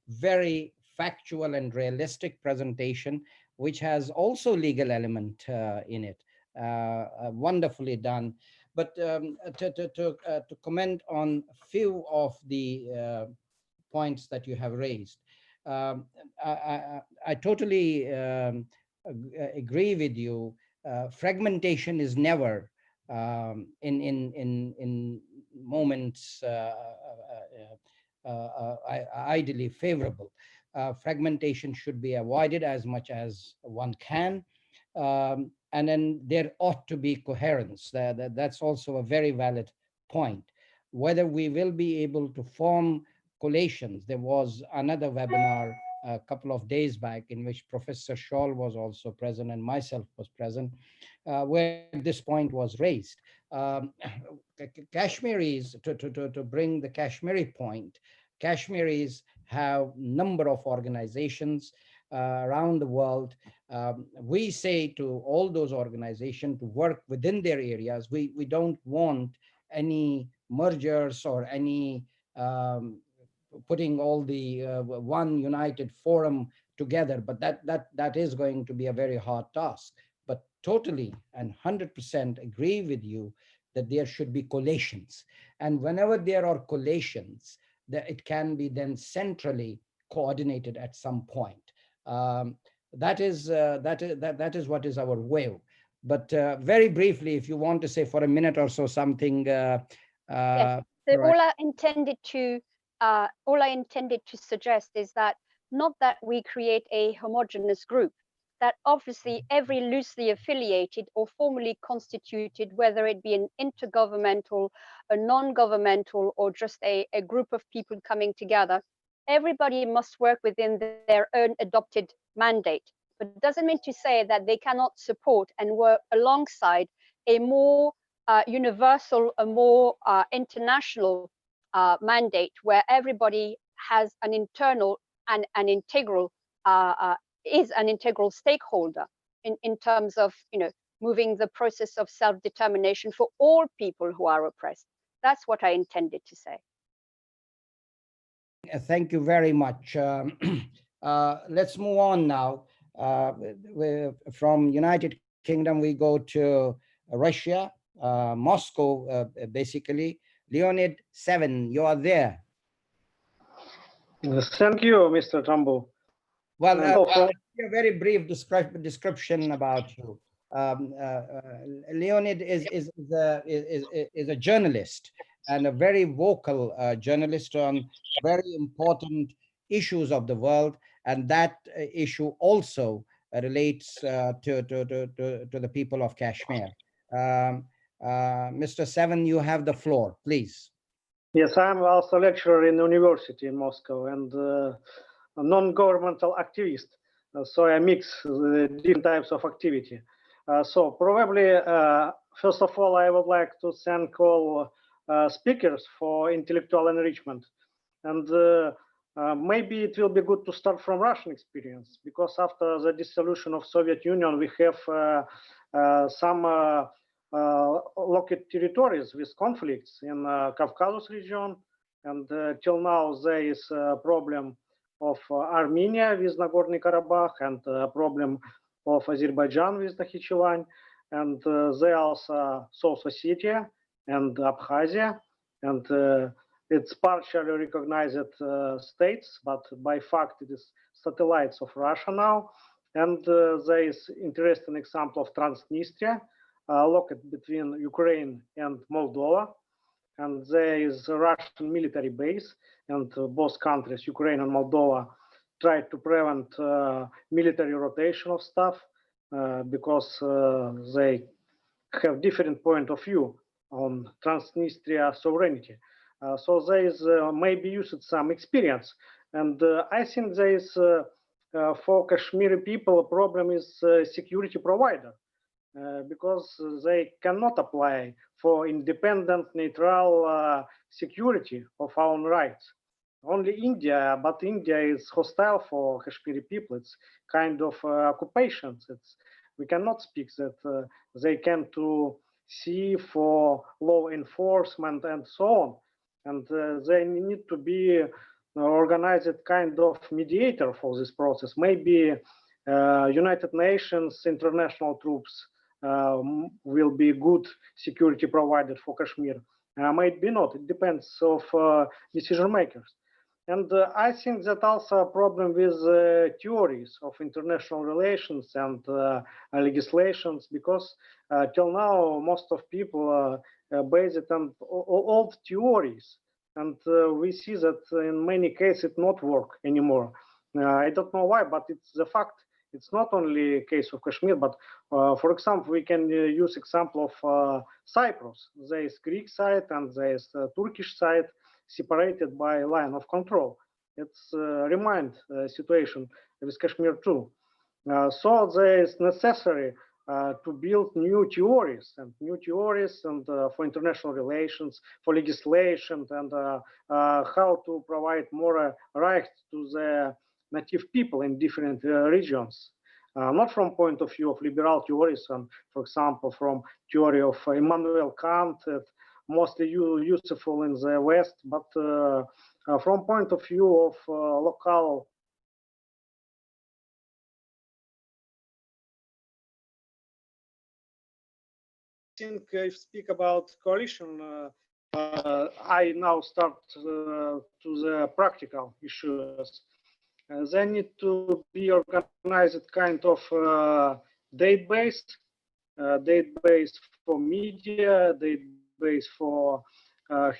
very factual and realistic presentation, which has also legal element in it. Wonderfully done. But to comment on a few of the points that you have raised, I totally agree with you. Fragmentation is never in moments ideally favorable. Fragmentation should be avoided as much as one can. And then there ought to be coherence. That's also a very valid point. Whether we will be able to form coalitions. There was another webinar a couple of days back in which Professor Scholl was also present and myself was present, where this point was raised. Kashmiris, to bring the Kashmiri point, Kashmiris have number of organizations around the world. We say to all those organizations to work within their areas. We don't want any mergers or any putting all the one united forum together, but that is going to be a very hard task. But totally and 100% agree with you that there should be collations, and whenever there are collations, that it can be then centrally coordinated at some point. That is what is our will. But very briefly, if you want to say for a minute or so something. Yes. So right. all I intended to suggest is that not that we create a homogeneous group, that obviously every loosely affiliated or formally constituted, whether it be an intergovernmental, a non-governmental, or just a group of people coming together, everybody must work within their own adopted mandate. But it doesn't mean to say that they cannot support and work alongside a more universal, a more international mandate where everybody has an internal and an integral is an integral stakeholder in terms of moving the process of self-determination for all people who are oppressed. That's what I intended to say. Thank you very much. Let's move on now. From United Kingdom, we go to Russia, Moscow, basically. Leonid 7, you are there. Thank you, Mr. Jammu. Well, a very brief description about you. Leonid is a journalist, and a very vocal journalist on very important issues of the world, and that issue also relates to the people of Kashmir. Mr. Seven, you have the floor, please. Yes, I'm also a lecturer in the university in Moscow and a non-governmental activist. So I mix the different types of activity. So probably, first of all, I would like to thank all speakers for intellectual enrichment. And maybe it will be good to start from Russian experience, because after the dissolution of Soviet Union, we have some locked territories with conflicts in Caucasus region. And till now, there is a problem of Armenia with Nagorno-Karabakh and a problem of Azerbaijan with Nakhichevan. And there also South Ossetia and Abkhazia. And it's partially recognized states, but by fact it is satellites of Russia now. And there is interesting example of Transnistria, located between Ukraine and Moldova. And there is a Russian military base, and both countries, Ukraine and Moldova, try to prevent military rotation of stuff because they have different point of view on Transnistria sovereignty. So there is maybe used some experience. And I think there is, for Kashmiri people, a problem is security provider. Because they cannot apply for independent, neutral security of our own rights. Only India, but India is hostile for Kashmiri people. It's kind of occupation. We cannot speak that they can to see for law enforcement and so on. And they need to be organized kind of mediator for this process. Maybe United Nations, international troops will be good security provided for Kashmir. Might be not. It depends of decision makers. And I think that also a problem with theories of international relations and legislations, because till now most of people base it on old theories, and we see that in many cases it not work anymore. I don't know why, but it's the fact. It's not only a case of Kashmir, but for example, we can use example of Cyprus. There is Greek side and there is Turkish side, separated by line of control. It's remind situation with Kashmir too. So there is necessary to build new theories and for international relations, for legislation, and how to provide more rights to the native people in different regions. Not from point of view of liberal theories, and for example, from theory of Immanuel Kant, mostly useful in the West, but from point of view of local. I think if speak about coalition, I now start to the practical issues. They need to be organized kind of database, database for media, database for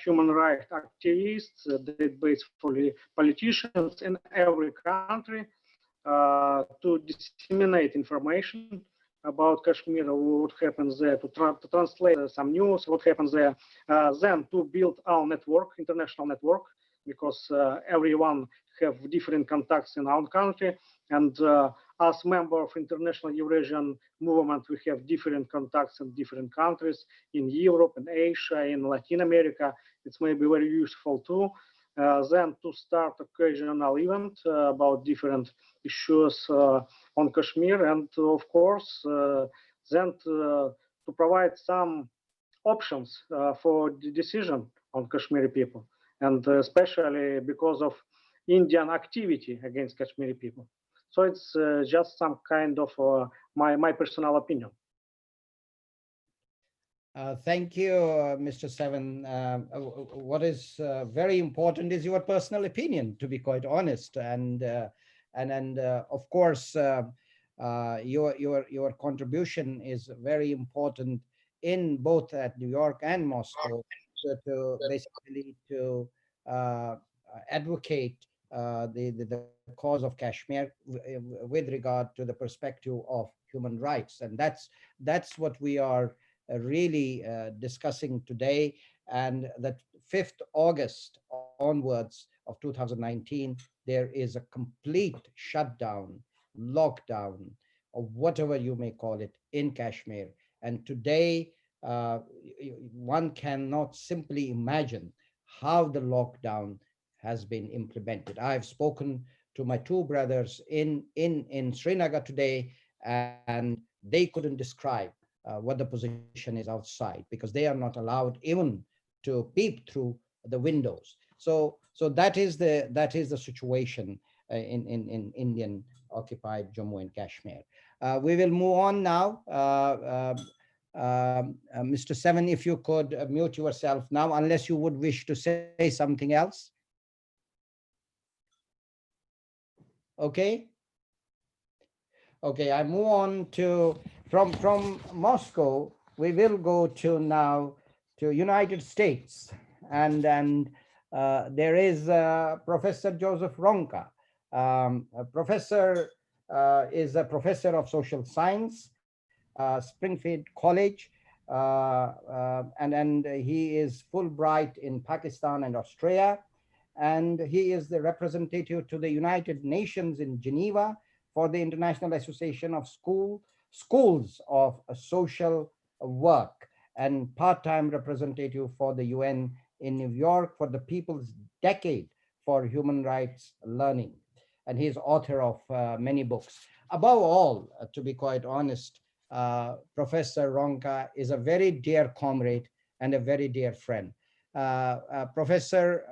human rights activists, database for politicians in every country to disseminate information about Kashmir, what happens there, to translate some news, what happens there, then to build our network, international network, because everyone have different contacts in our country, and as member of International Eurasian Movement, we have different contacts in different countries, in Europe, in Asia, in Latin America. It's maybe very useful too. Then to start occasional event about different issues on Kashmir, and of course, then to provide some options for the decision on Kashmiri people, and especially because of Indian activity against Kashmiri people. So it's just some kind of my personal opinion. Thank you, Mr. Seven. What is very important is your personal opinion, to be quite honest, and of course, your contribution is very important in both at New York and Moscow, to basically to advocate the cause of Kashmir with regard to the perspective of human rights, and that's what we are really discussing today. And that 5th August onwards of 2019, there is a complete shutdown, lockdown, or whatever you may call it, in Kashmir. And today, one cannot simply imagine how the lockdown has been implemented. I've spoken to my two brothers in Srinagar today, and they couldn't describe what the position is outside, because they are not allowed even to peep through the windows. So that is the situation in Indian occupied Jammu and Kashmir. We will move on now. Mr. Seven, if you could mute yourself now, unless you would wish to say something else. Okay. Okay, I move on to from Moscow. We will go to now to United States, and there is Professor Joseph Ronka. Professor is a professor of social science, Springfield College, and he is Fulbright in Pakistan and Australia, and he is the representative to the United Nations in Geneva for the International Association of Schools of Social Work, and part-time representative for the UN in New York for the People's Decade for Human Rights Learning. And he is author of many books. Above all, to be quite honest, Professor Ronka is a very dear comrade and a very dear friend. Professor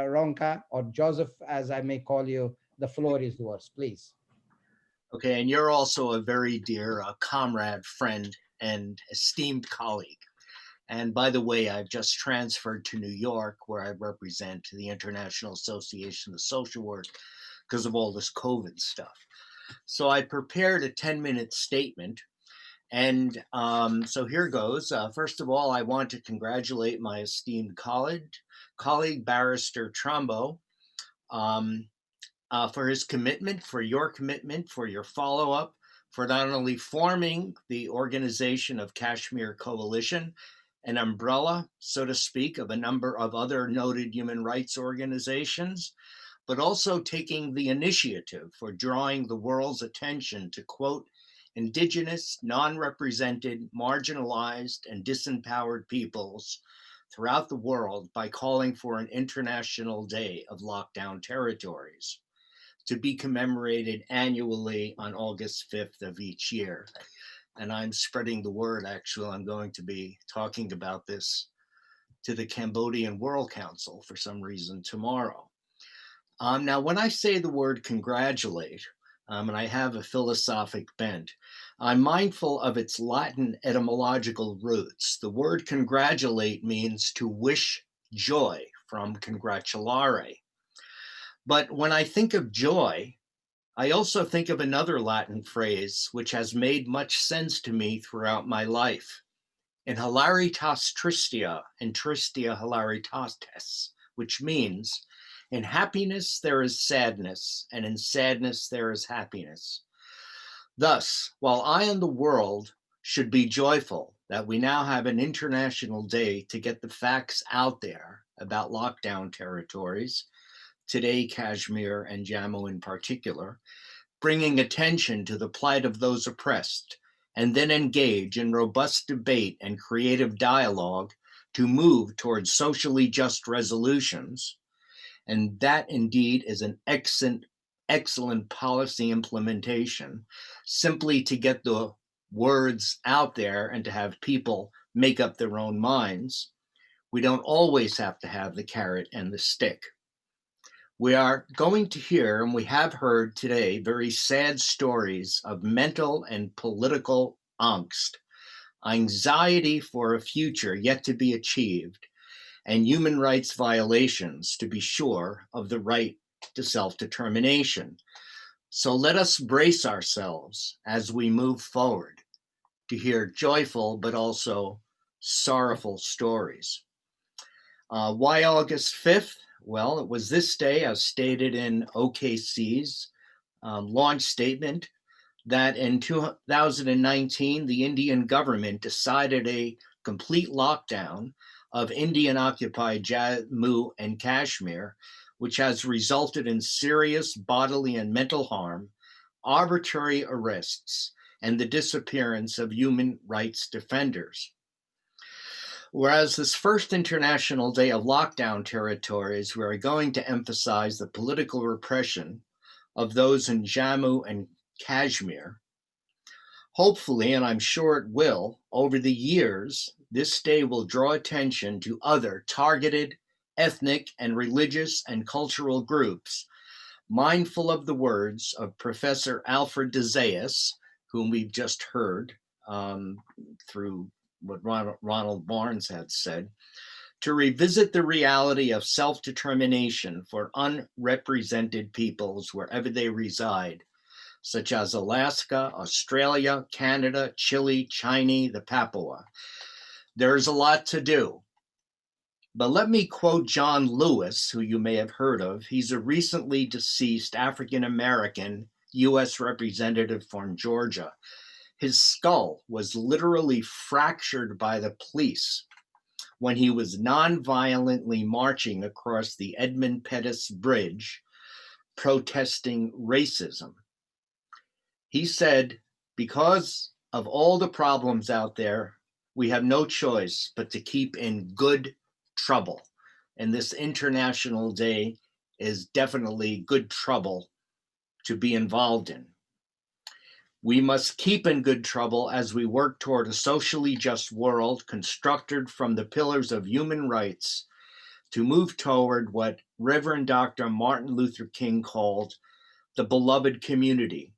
Ronka, or Joseph, as I may call you, the floor is yours, please. Okay, and you're also a very dear comrade, friend, and esteemed colleague. And by the way, I've just transferred to New York, where I represent the International Association of Social Work because of all this COVID stuff. So I prepared a 10-minute statement. And so here goes. First of all, I want to congratulate my esteemed colleague Barrister Trumbo, for his commitment, for your follow-up, for not only forming the organization of Kashmir Coalition, an umbrella, so to speak, of a number of other noted human rights organizations, but also taking the initiative for drawing the world's attention to, quote, indigenous, non-represented, marginalized, and disempowered peoples throughout the world by calling for an International Day of Lockdown Territories. to be commemorated annually on August 5th of each year. And I'm spreading the word, actually. I'm going to be talking about this to the Cambodian World Council for some reason tomorrow. Now, when I say the word congratulate, and I have a philosophic bent, I'm mindful of its Latin etymological roots. The word congratulate means to wish joy, from congratulare. But when I think of joy, I also think of another Latin phrase which has made much sense to me throughout my life. In hilaritas tristia and tristia hilaritatis, which means in happiness there is sadness, and in sadness there is happiness. Thus, while I and the world should be joyful that we now have an international day to get the facts out there about lockdown territories, today Kashmir and Jammu in particular, bringing attention to the plight of those oppressed, and then engage in robust debate and creative dialogue to move towards socially just resolutions. And that indeed is an excellent policy implementation, simply to get the words out there and to have people make up their own minds. We don't always have to have the carrot and the stick. We are going to hear, and we have heard today, very sad stories of mental and political angst, anxiety for a future yet to be achieved, and human rights violations, to be sure, of the right to self-determination. So let us brace ourselves as we move forward to hear joyful but also sorrowful stories. Why August 5th? Well, it was this day, as stated in OKC's launch statement, that in 2019, the Indian government decided a complete lockdown of Indian-occupied Jammu and Kashmir, which has resulted in serious bodily and mental harm, arbitrary arrests, and the disappearance of human rights defenders. Whereas this first International Day of Lockdown territories, we are going to emphasize the political repression of those in Jammu and Kashmir. Hopefully, and I'm sure it will, over the years, this day will draw attention to other targeted ethnic and religious and cultural groups, mindful of the words of Professor Alfred de Zayas, whom we've just heard through what Ronald Barnes had said, to revisit the reality of self-determination for unrepresented peoples wherever they reside, such as Alaska, Australia, Canada, Chile, China, the Papua. There's a lot to do. But let me quote John Lewis, who you may have heard of. He's a recently deceased African-American U.S. representative from Georgia. His skull was literally fractured by the police when he was non-violently marching across the Edmund Pettus Bridge, protesting racism. He said, because of all the problems out there, we have no choice but to keep in good trouble. And this International Day is definitely good trouble to be involved in. We must keep in good trouble as we work toward a socially just world constructed from the pillars of human rights to move toward what Reverend Dr. Martin Luther King called the beloved community.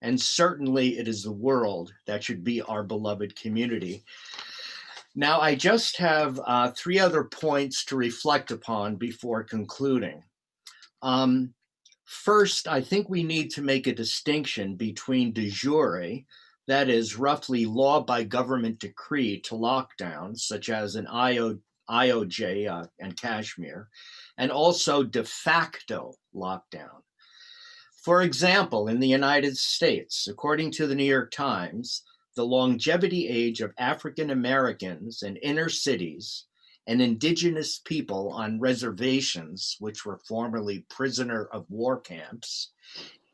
And certainly it is the world that should be our beloved community. Now, I just have 3 other points to reflect upon before concluding. First, I think we need to make a distinction between de jure, that is roughly law by government decree to lockdowns, such as in IOJ and Kashmir, and also de facto lockdown. For example, in the United States, according to the New York Times, the longevity age of African Americans in inner cities and indigenous people on reservations, which were formerly prisoner of war camps,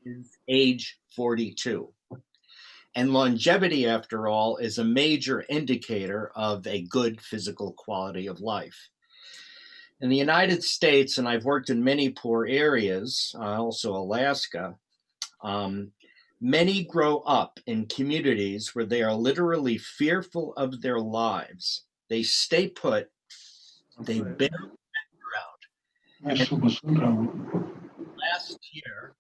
is age 42. And longevity, after all, is a major indicator of a good physical quality of life. In the United States, and I've worked in many poor areas, also Alaska, many grow up in communities where they are literally fearful of their lives. They stay put, they bear out. Last year,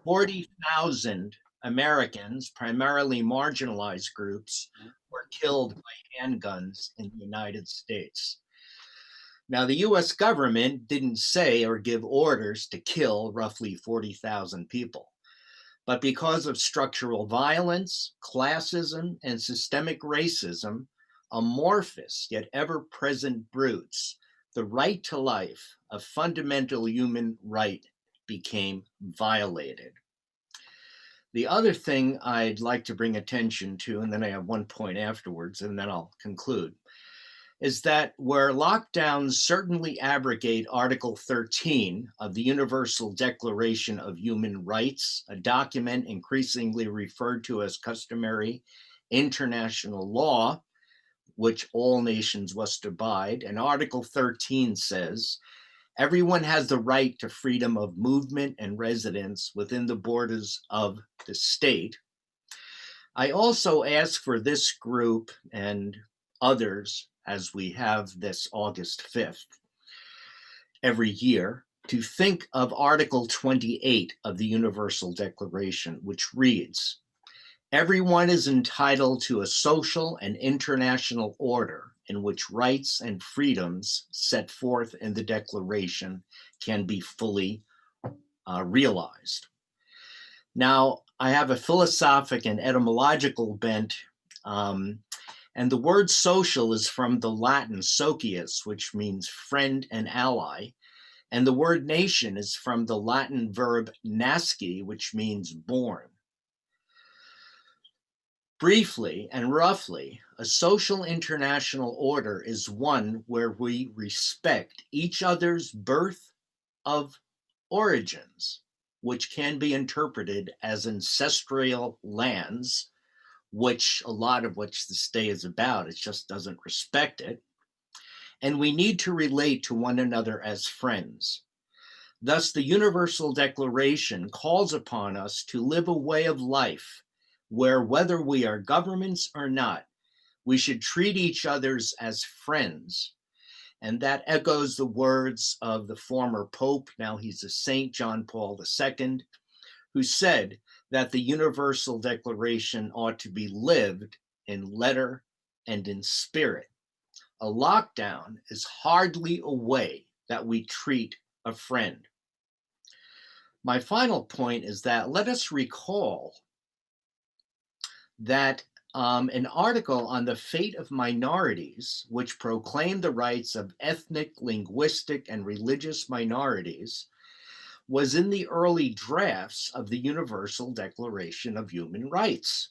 40,000 Americans, primarily marginalized groups, were killed by handguns in the United States. Now, the US government didn't say or give orders to kill roughly 40,000 people. But because of structural violence, classism, and systemic racism, amorphous yet ever-present brutes, the right to life, a fundamental human right, became violated. The other thing I'd like to bring attention to, and then I have one point afterwards, and then I'll conclude, is that where lockdowns certainly abrogate Article 13 of the Universal Declaration of Human Rights, a document increasingly referred to as customary international law, which all nations must abide, and Article 13 says, everyone has the right to freedom of movement and residence within the borders of the state. I also ask for this group and others, as we have this August 5th every year, to think of Article 28 of the Universal Declaration, which reads, everyone is entitled to a social and international order in which rights and freedoms set forth in the Declaration can be fully realized. Now, I have a philosophic and etymological bent, and the word social is from the Latin socius, which means friend and ally. And the word nation is from the Latin verb nasci, which means born. Briefly and roughly, a social international order is one where we respect each other's birth of origins, which can be interpreted as ancestral lands, which a lot of which this day is about, it just doesn't respect it. And we need to relate to one another as friends. Thus, the Universal Declaration calls upon us to live a way of life where, whether we are governments or not, we should treat each other as friends. And that echoes the words of the former Pope, now he's a saint, John Paul II, who said that the Universal Declaration ought to be lived in letter and in spirit. A lockdown is hardly a way that we treat a friend. My final point is that let us recall that an article on the fate of minorities, which proclaimed the rights of ethnic, linguistic, and religious minorities, was in the early drafts of the Universal Declaration of Human Rights.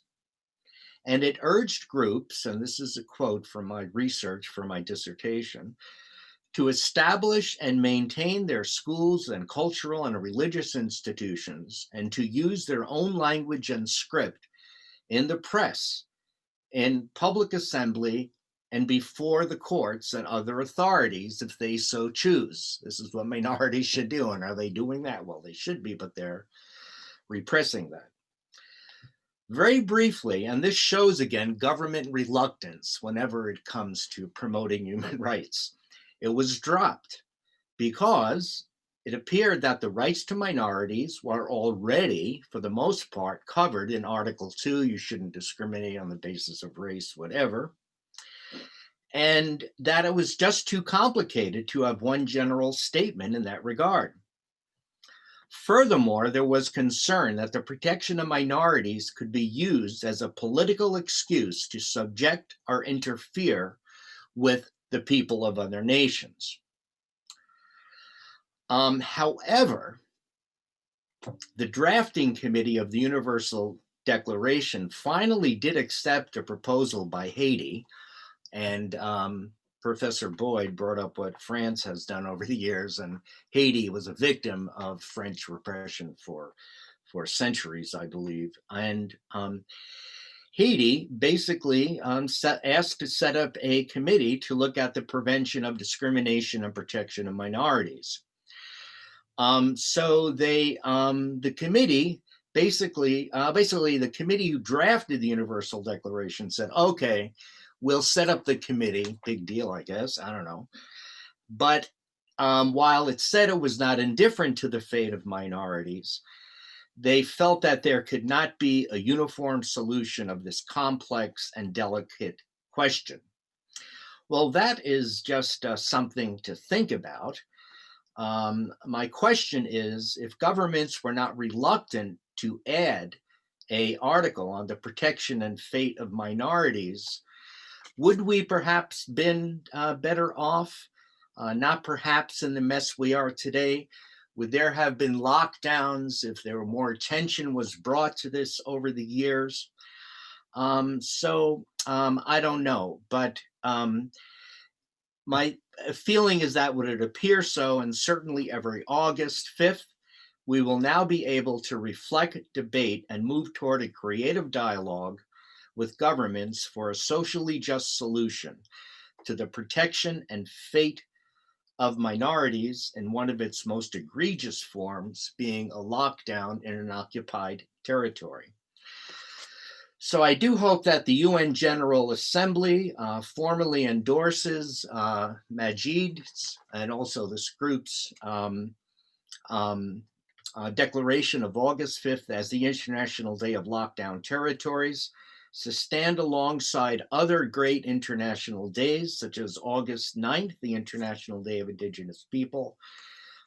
And it urged groups, and this is a quote from my research for my dissertation, to establish and maintain their schools and cultural and religious institutions, and to use their own language and script in the press, in public assembly, and before the courts and other authorities if they so choose. This is what minorities should do. And are they doing that? Well, they should be, but they're repressing that. Very briefly, and this shows again government reluctance whenever it comes to promoting human rights. It was dropped because it appeared that the rights to minorities were already, for the most part, covered in Article 2. You shouldn't discriminate on the basis of race, whatever. And that it was just too complicated to have one general statement in that regard. Furthermore, there was concern that the protection of minorities could be used as a political excuse to subject or interfere with the people of other nations. However, the drafting committee of the Universal Declaration finally did accept a proposal by Haiti, and Professor Boyd brought up what France has done over the years, and Haiti was a victim of French repression for centuries, I believe. And Haiti basically asked to set up a committee to look at the prevention of discrimination and protection of minorities. So the committee basically the committee who drafted the Universal Declaration said, okay, we'll set up the committee. Big deal, I guess. I don't know. But while it said it was not indifferent to the fate of minorities, they felt that there could not be a uniform solution of this complex and delicate question. Well, that is just something to think about. My question is, if governments were not reluctant to add an article on the protection and fate of minorities, would we perhaps been better off? Not perhaps in the mess we are today. Would there have been lockdowns if there were more attention was brought to this over the years? I don't know, but my feeling is that would it appear so, and certainly every August 5th, we will now be able to reflect, debate, and move toward a creative dialogue with governments for a socially just solution to the protection and fate of minorities in one of its most egregious forms being a lockdown in an occupied territory. So I do hope that the UN General Assembly formally endorses Majid's and also this group's declaration of August 5th as the International Day of Lockdown Territories, to stand alongside other great international days, such as August 9th, the International Day of Indigenous People,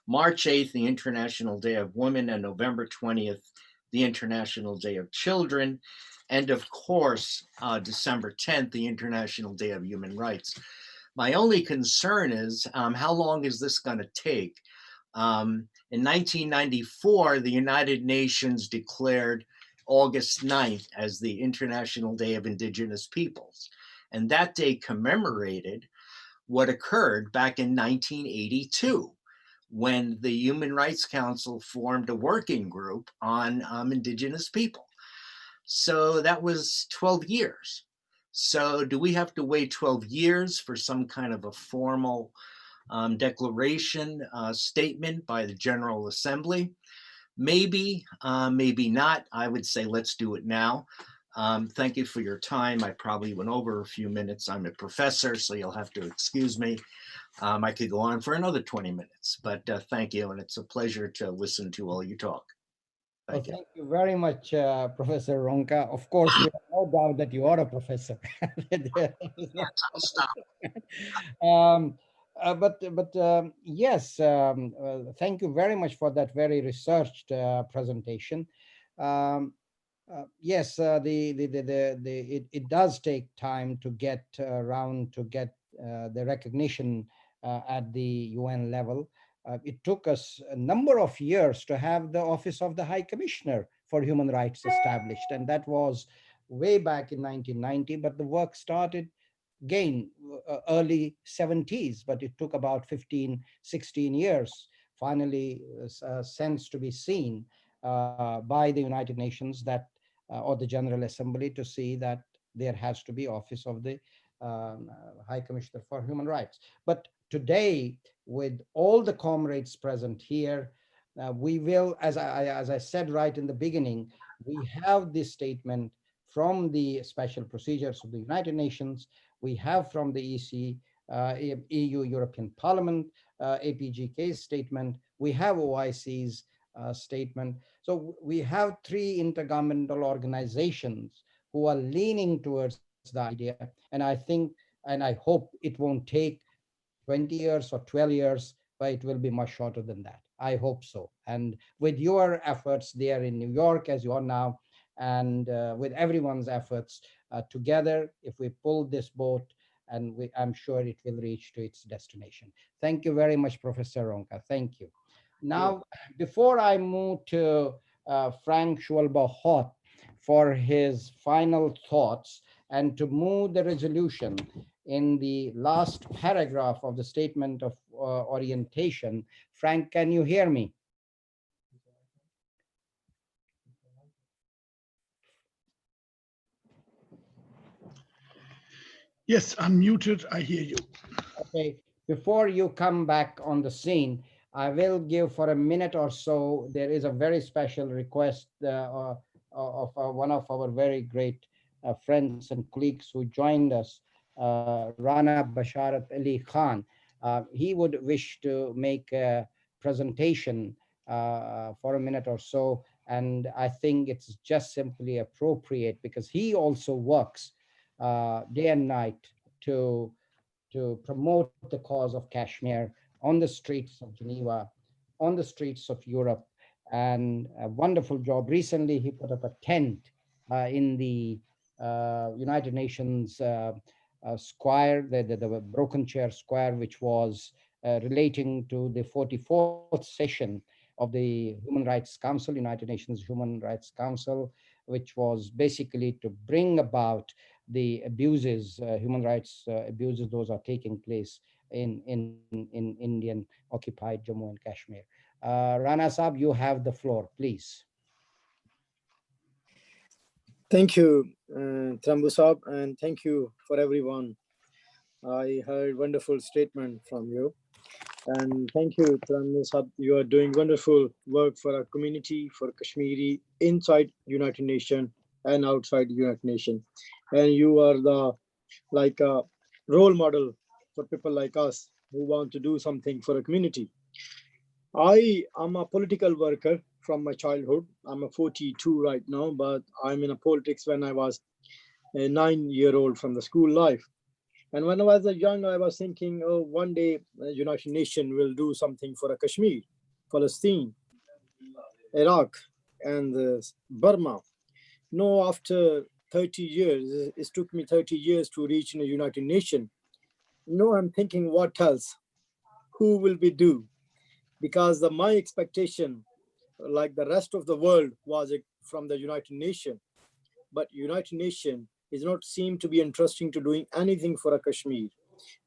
March 8th, the International Day of Women, and November 20th, the International Day of Children, and of course, December 10th, the International Day of Human Rights. My only concern is how long is this going to take? In 1994, the United Nations declared August 9th as the International Day of Indigenous Peoples. And that day commemorated what occurred back in 1982, when the Human Rights Council formed a working group on Indigenous people. So that was 12 years. So do we have to wait 12 years for some kind of a formal declaration statement by the General Assembly? Maybe, maybe not. I would say let's do it now. Thank you for your time. I probably went over a few minutes. I'm a professor, so you'll have to excuse me. I could go on for another 20 minutes, but thank you. And it's a pleasure to listen to all you talk. Thank you very much, Professor Ronca. Of course, we have no doubt that you are a professor. I'll stop. Yes, thank you very much for that very researched presentation. Yes, it does take time to get around to get the recognition at the UN level. It took us a number of years to have the Office of the High Commissioner for Human Rights established, and that was way back in 1990, but the work started again early 70s, but it took about 15, 16 years, finally sense to be seen by the United Nations that, or the General Assembly, to see that there has to be Office of the High Commissioner for Human Rights. But today, with all the comrades present here, we will, as I said right in the beginning, we have this statement from the Special Procedures of the United Nations. We have from the EC, EU European Parliament, APGK's statement. We have OIC's statement. So we have three intergovernmental organizations who are leaning towards the idea. And I think, and I hope it won't take 20 years or 12 years, but it will be much shorter than that. I hope so. And with your efforts there in New York, as you are now, and with everyone's efforts together, if we pull this boat, and I'm sure it will reach to its destination. Thank you very much, Professor Ronca. Thank you. Now, before I move to Frank Schwalbe-Hoth for his final thoughts and to move the resolution in the last paragraph of the statement of orientation, Frank, can you hear me? Yes, unmuted. I hear you. Okay, before you come back on the scene, I will give for a minute or so. There is a very special request of one of our very great friends and colleagues who joined us, Rana Basharat Ali Khan. He would wish to make a presentation for a minute or so, and I think it's just simply appropriate because he also works day and night to promote the cause of Kashmir on the streets of Geneva, on the streets of Europe, and a wonderful job. Recently, he put up a tent in the United Nations square, the broken chair square, which was relating to the 44th session of the Human Rights Council, United Nations Human Rights Council, which was basically to bring about the abuses, human rights abuses, those are taking place in Indian occupied Jammu and Kashmir. Rana Saab, you have the floor, please. Thank you, Trambu Saab, and thank you for everyone. I heard wonderful statement from you. And thank you, Trambu Saab. You are doing wonderful work for our community, for Kashmiri, inside United Nations and outside United Nations. And you are the like a role model for people like us who want to do something for a community. I am a political worker from my childhood. I'm a 42 right now, but I'm in a politics when I was a 9-year-old from the school life. And when I was young, I was thinking, oh, one day United Nations will do something for Kashmir, Palestine, Iraq, and Burma. No, after 30 years, it took me 30 years to reach in the United Nations. No, I'm thinking, what else? Who will we do? Because my expectation, like the rest of the world, was from the United Nations. But United Nations is not seem to be interesting to doing anything for Kashmir.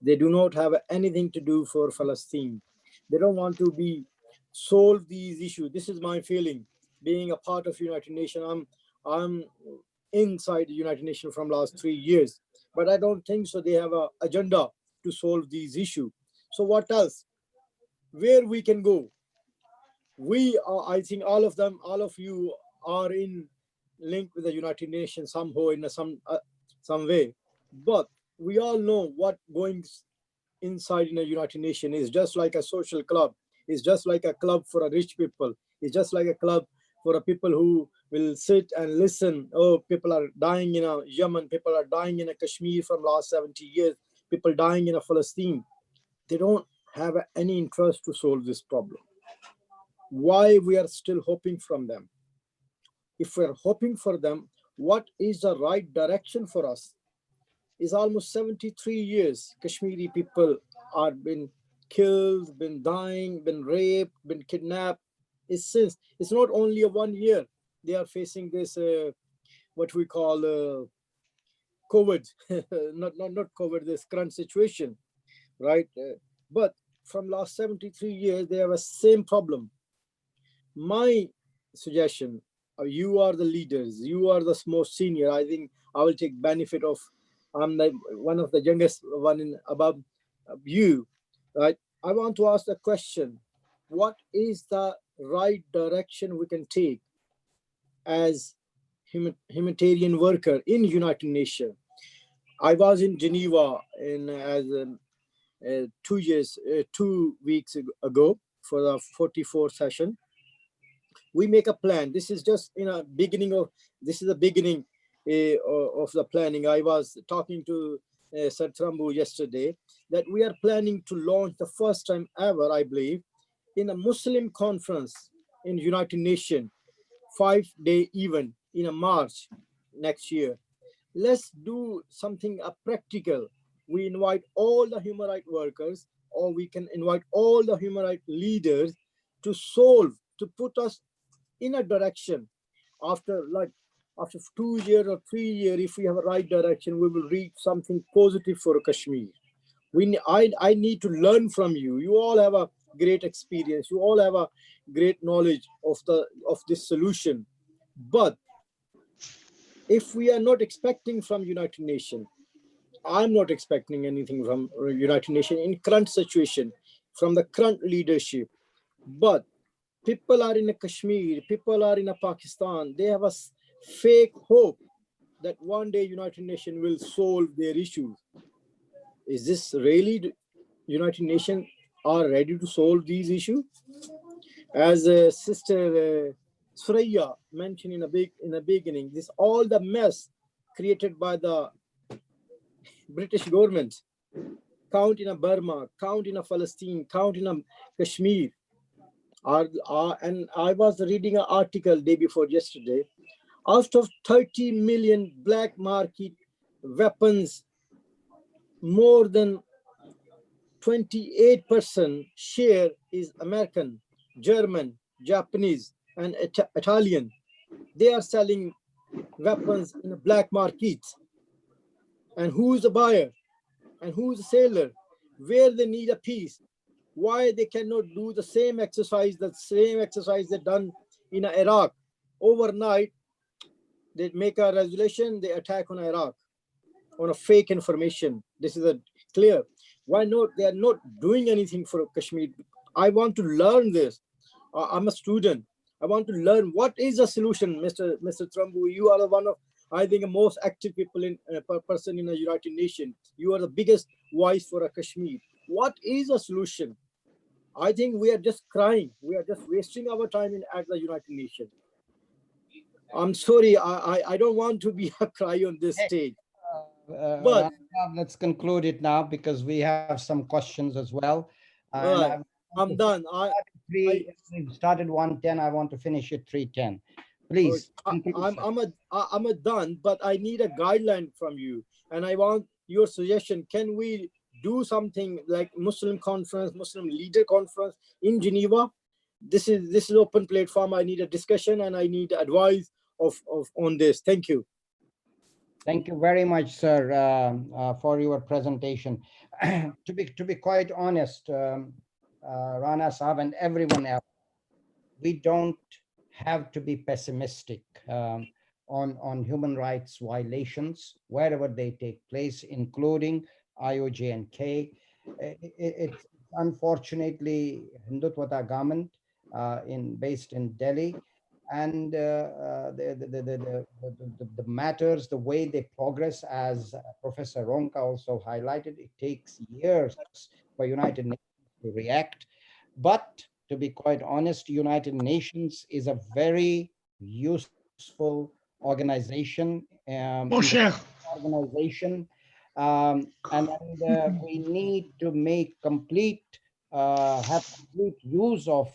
They do not have anything to do for Palestine. They don't want to be solve these issues. This is my feeling. Being a part of United Nations, I'm inside the United Nations from last 3 years, but I don't think so. They have an agenda to solve these issues. So what else? Where we can go? We are, I think all of them, all of you are in link with the United Nations somehow in some way. But we all know what going inside in a United Nations is just like a social club. It's just like a club for a rich people. It's just like a club for a people who will sit and listen. Oh, people are dying in Yemen. People are dying in Kashmir from last 70 years. People dying in Palestine. They don't have any interest to solve this problem. Why we are still hoping from them? If we're hoping for them, what is the right direction for us? It's almost 73 years. Kashmiri people are been killed, been dying, been raped, been kidnapped. It's not only a 1 year. They are facing this, what we call COVID, not COVID, this current situation, right? But from last 73 years, they have a same problem. My suggestion, you are the leaders, you are the most senior. I think I will take benefit of, I'm one of the youngest one above you, right? I want to ask the question, what is the right direction we can take as humanitarian worker in United Nations? I was in Geneva as 2 weeks ago for the 44th session. We make a plan. This is just the beginning of the planning. I was talking to Sir Trambu yesterday that we are planning to launch the first time ever, I believe, in a Muslim conference in United Nations, 5-day event in March next year. Let's do something practical. We invite all the human rights workers, or we can invite all the human rights leaders to put us in a direction. After 2 years or 3 years, if we have a right direction, we will reach something positive for Kashmir. I need to learn from you. You all have a great experience. You all have a great knowledge of this solution. But if we are not expecting from United Nations, I'm not expecting anything from United Nations in current situation, from the current leadership. But people are in Kashmir, people are in Pakistan. They have a fake hope that one day United Nations will solve their issues. Is this really United Nations are ready to solve these issues? As Sister Suraya mentioned in the beginning, this all the mess created by the British government, count in a Burma, count in a Palestine, count in a Kashmir. And I was reading an article day before yesterday. Out of 30 million black market weapons, more than 28% share is American, German, Japanese, and Italian. They are selling weapons in the black market. And who is the buyer? And who is the seller? Where they need a peace? Why they cannot do the same exercise they done in Iraq? Overnight, they make a resolution, they attack on Iraq on a fake information. This is a clear. Why not? They are not doing anything for Kashmir. I want to learn this. I'm a student. I want to learn what is the solution, Mr. Trumbu. You are one of, I think, the most active people in person in the United Nations. You are the biggest voice for Kashmir. What is a solution? I think we are just crying. We are just wasting our time at the United Nations. I'm sorry. I don't want to be a cry on this stage. But let's conclude it now because we have some questions as well. Right. I'm done. We started 1:10. I want to finish at 3:10. Please. I'm a done, but I need a guideline from you, and I want your suggestion. Can we do something like Muslim conference, Muslim leader conference in Geneva? This is open platform. I need a discussion and I need advice on this. Thank you. Thank you very much, sir, for your presentation. To be quite honest, Rana Saab and everyone else, we don't have to be pessimistic on human rights violations wherever they take place, including IOJ&K. It's unfortunately Hindutva government based in Delhi, and the matters, the way they progress, as Professor Ronka also highlighted, it takes years for United Nations to react. But to be quite honest, United Nations is a very useful organization. Organization, and we need to make have complete use of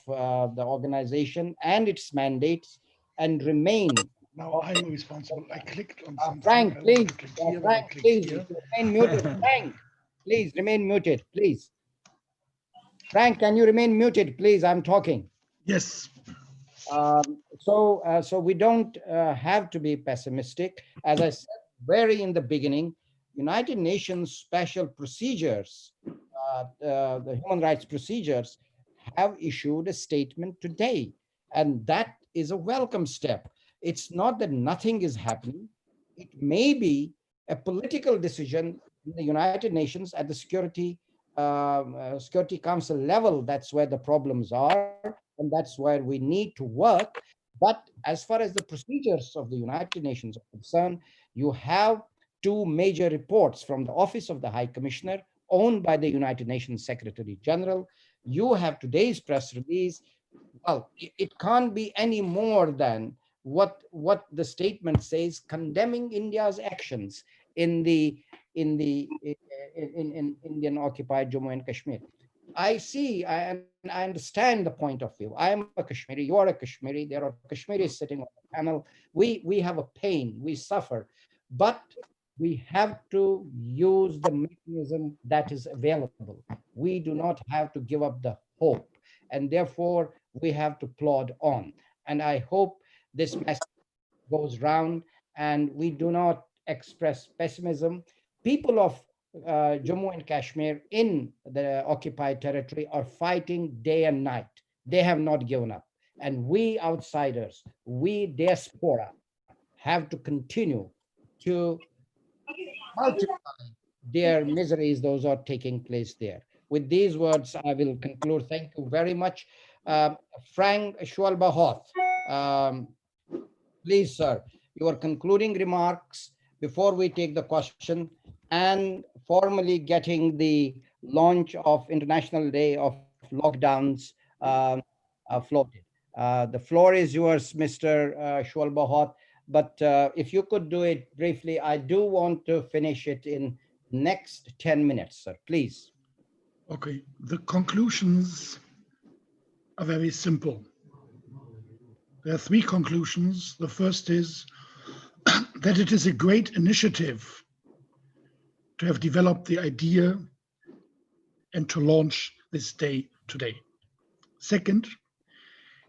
the organization and its mandates and remain. Now I'm responsible. I clicked on something. Frank, please. Frank, please remain muted. Frank, please remain muted, please. Frank, can you remain muted, please? I'm talking. Yes. So we don't have to be pessimistic. As I said very in the beginning, United Nations special procedures, the human rights procedures, have issued a statement today, and that is a welcome step. It's not that nothing is happening. It may be a political decision in the United Nations at the Security Council level. That's where the problems are, and that's where we need to work. But as far as the procedures of the United Nations are concerned, you have two major reports from the Office of the High Commissioner, owned by the United Nations Secretary General. You have today's press release. Well, it can't be any more than what the statement says, condemning India's actions in Indian occupied Jammu and Kashmir. I see and I understand the point of view. I am a Kashmiri, you are a Kashmiri, there are Kashmiris sitting on the panel. We have a pain, we suffer, but we have to use the mechanism that is available. We do not have to give up the hope, and therefore we have to plod on. And I hope this message goes round and we do not express pessimism. People of Jammu and Kashmir in the occupied territory are fighting day and night. They have not given up. And we outsiders, we diaspora, have to continue to multiply their miseries, those are taking place there. With these words, I will conclude. Thank you very much. Frank Schwalbahoth, please, sir, your concluding remarks before we take the question and formally getting the launch of International Day of Lockdowns floated. The floor is yours, Mr. Schwalbahoth, but if you could do it briefly, I do want to finish it in next 10 minutes, sir, please. Okay, the conclusions are very simple. There are three conclusions. The first is that it is a great initiative to have developed the idea and to launch this day today. Second,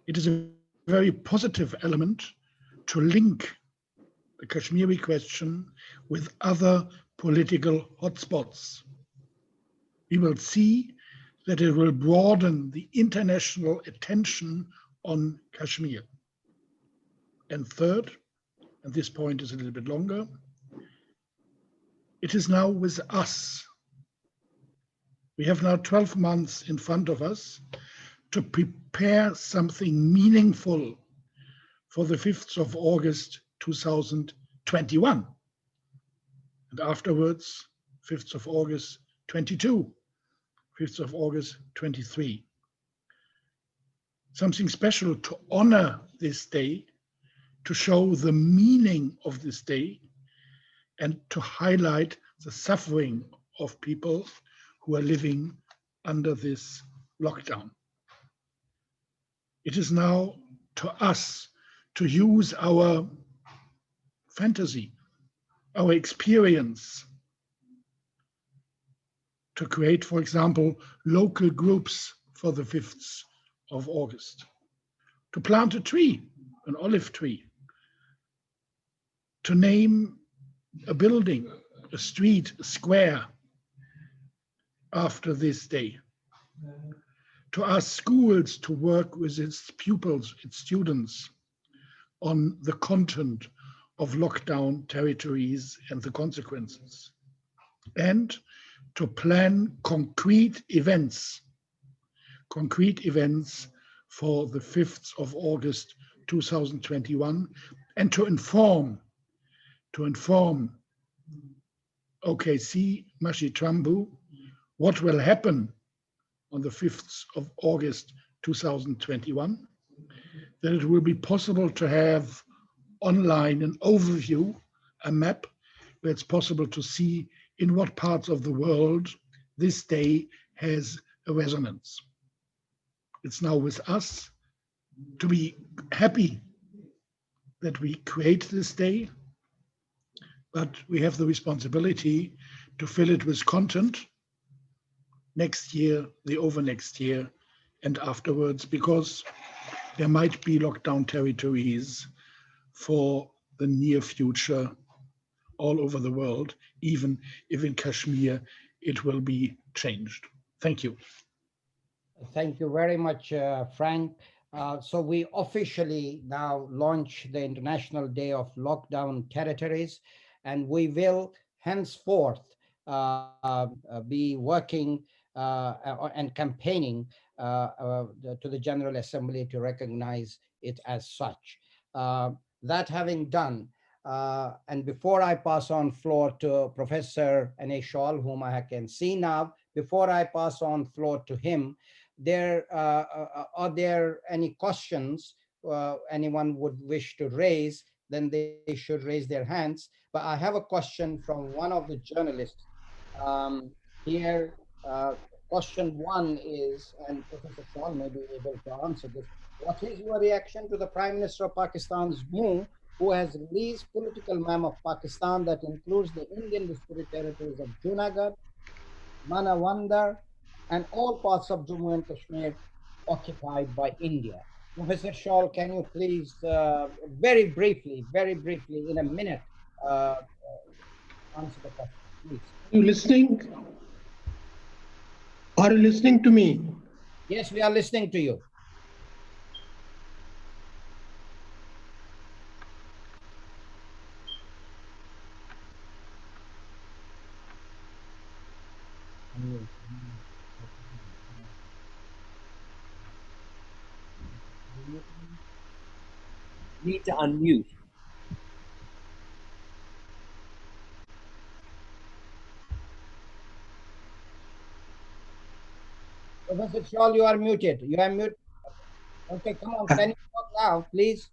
it is a very positive element to link the Kashmiri question with other political hotspots. We will see that it will broaden the international attention on Kashmir. And third, and this point is a little bit longer, it is now with us. We have now 12 months in front of us to prepare something meaningful for the 5th of August 2021. And afterwards, 5th of August 22, 5th of August 23. Something special to honor this day, to show the meaning of this day, and to highlight the suffering of people who are living under this lockdown. It is now to us to use our fantasy, our experience, to create, for example, local groups for the 5th of August, to plant a tree, an olive tree, to name a building, a street, a square after this day, to ask schools to work with its pupils, its students, on the content of lockdown territories and the consequences, and to plan concrete events for the 5th of August 2021, and to inform OKC, Trambu, what will happen on the 5th of August 2021, that it will be possible to have online an overview, a map, where it's possible to see in what parts of the world this day has a resonance. It's now with us to be happy that we create this day, but we have the responsibility to fill it with content next year, the over next year, and afterwards, because there might be lockdown territories for the near future all over the world, even if in Kashmir it will be changed. Thank you. Thank you very much, Frank. So we officially now launch the International Day of Lockdown Territories, and we will henceforth be working and campaigning to the General Assembly to recognize it as such. That having done, and before I pass on floor to Professor Aneshal, whom I can see now, before I pass on floor to him, are there any questions anyone would wish to raise? Then they should raise their hands. But I have a question from one of the journalists here. Question one is, and Professor Shawl may be able to answer this. What is your reaction to the Prime Minister of Pakistan's Jammu, who has released political map of Pakistan that includes the Indian disputed territories of Junagadh, Manawandar, and all parts of Jammu and Kashmir occupied by India? Professor Shawl, can you please very briefly, in a minute, answer the question, please? Are you listening? Are you listening to me? Yes, we are listening to you. Need to unmute. Professor Shawl, you are muted. You are muted. Okay, come on. Can you talk now, please?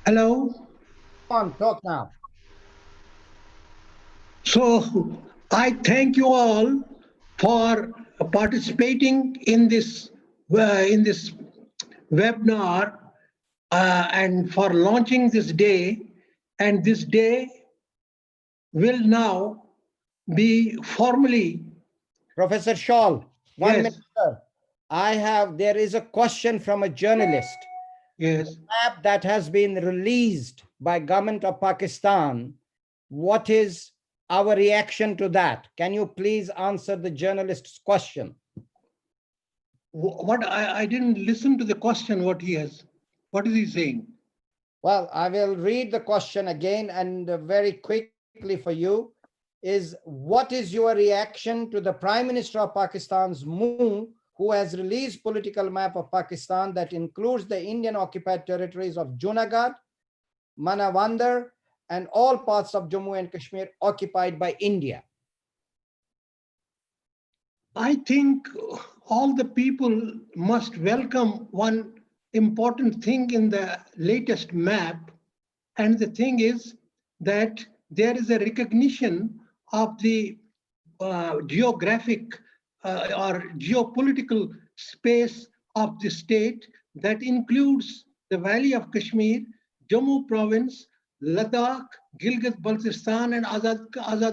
Hello. Come on, talk now. So I thank you all for participating in this webinar and for launching this day. And this day will now be formally. Professor Shawl, one Yes. minute, sir. There is a question from a journalist. Yes. The map that has been released by government of Pakistan, what is our reaction to that? Can you please answer the journalist's question? What I didn't listen to the question. What is he saying? Well, I will read the question again and very quickly for you is what is your reaction to the Prime Minister of Pakistan's move who has released political map of Pakistan that includes the Indian occupied territories of Junagadh, Manavandar, and all parts of Jammu and Kashmir occupied by India? I think all the people must welcome one important thing in the latest map. And the thing is that there is a recognition of the geographic or geopolitical space of the state that includes the Valley of Kashmir, Jammu province, Ladakh, Gilgit-Baltistan, and Azad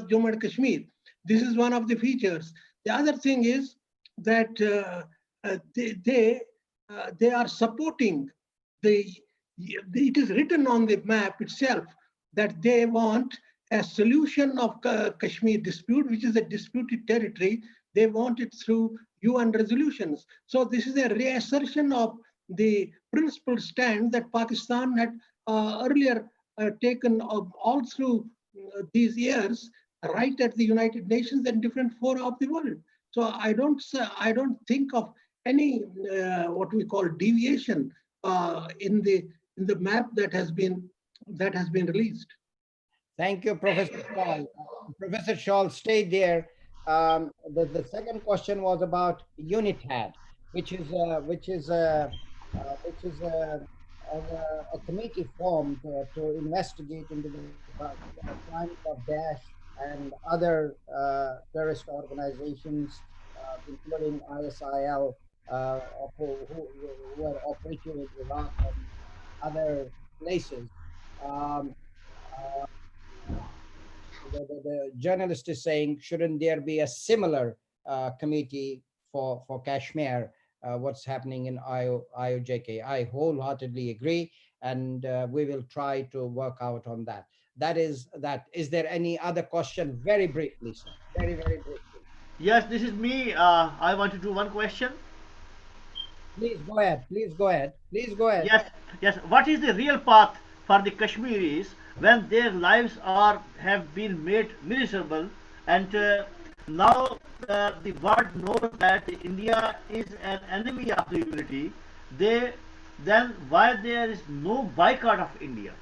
Jammu and Kashmir. This is one of the features. The other thing is that they are supporting it is written on the map itself that they want a solution of Kashmir dispute, which is a disputed territory. They want it through UN resolutions. So this is a reassertion of the principled stand that Pakistan had earlier taken all through these years, right at the United Nations and different fora of the world. So I don't think of any what we call deviation in the map that has been released. Thank you, Professor Shawl. Professor Shawl, stay there. The second question was about UNITAD, which is a committee formed to investigate into the crimes of Daesh and other terrorist organizations, including ISIL, who are operating in Iraq and other places. The journalist is saying, shouldn't there be a similar committee for Kashmir, what's happening in IOJK? I wholeheartedly agree, and we will try to work out on that. That is that. Is there any other question? Very briefly, sir. Very, very briefly. Yes, this is me. I want to do one question. Please go ahead. Please go ahead. Please go ahead. Yes, yes. What is the real path for the Kashmiris when their lives have been made miserable, and now the world knows that India is an enemy of the unity? Then why there is no boycott of India?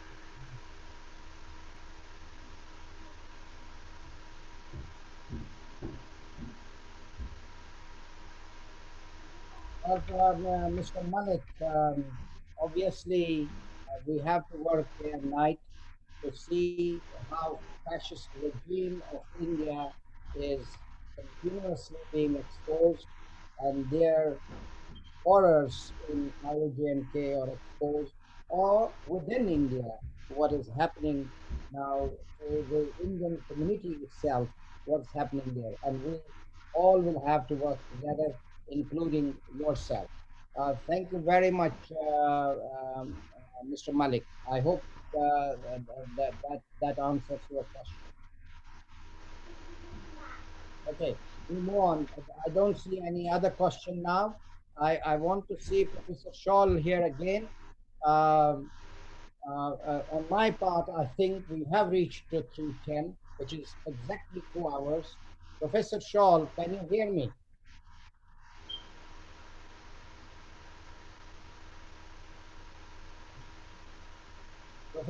Mr. Malik, obviously we have to work day and night to see how fascist regime of India is continuously being exposed and their horrors in IOJNK are exposed, or within India, what is happening now to the Indian community itself, what's happening there. And we all will have to work together, including yourself. Thank you very much, Mr. Malik. I hope that answers your question. Okay, we move on. I don't see any other question now. I want to see Professor Shawl here again. On my part, I think we have reached to 3:10, which is exactly 2 hours. Professor Shawl, can you hear me?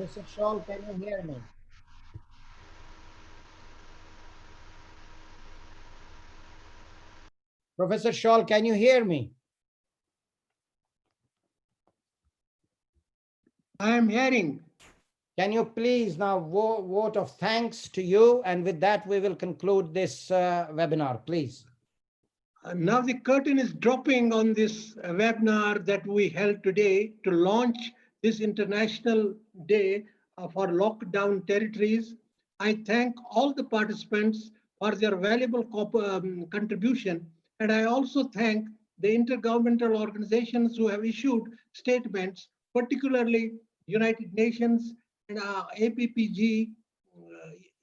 Professor Shawl, can you hear me? Professor Shawl, can you hear me? I am hearing. Can you please now vote of thanks to you? And with that, we will conclude this webinar, please. Now the curtain is dropping on this webinar that we held today to launch this International Day for Lockdown Territories. I thank all the participants for their valuable contribution, and I also thank the intergovernmental organizations who have issued statements, particularly United Nations and APPG,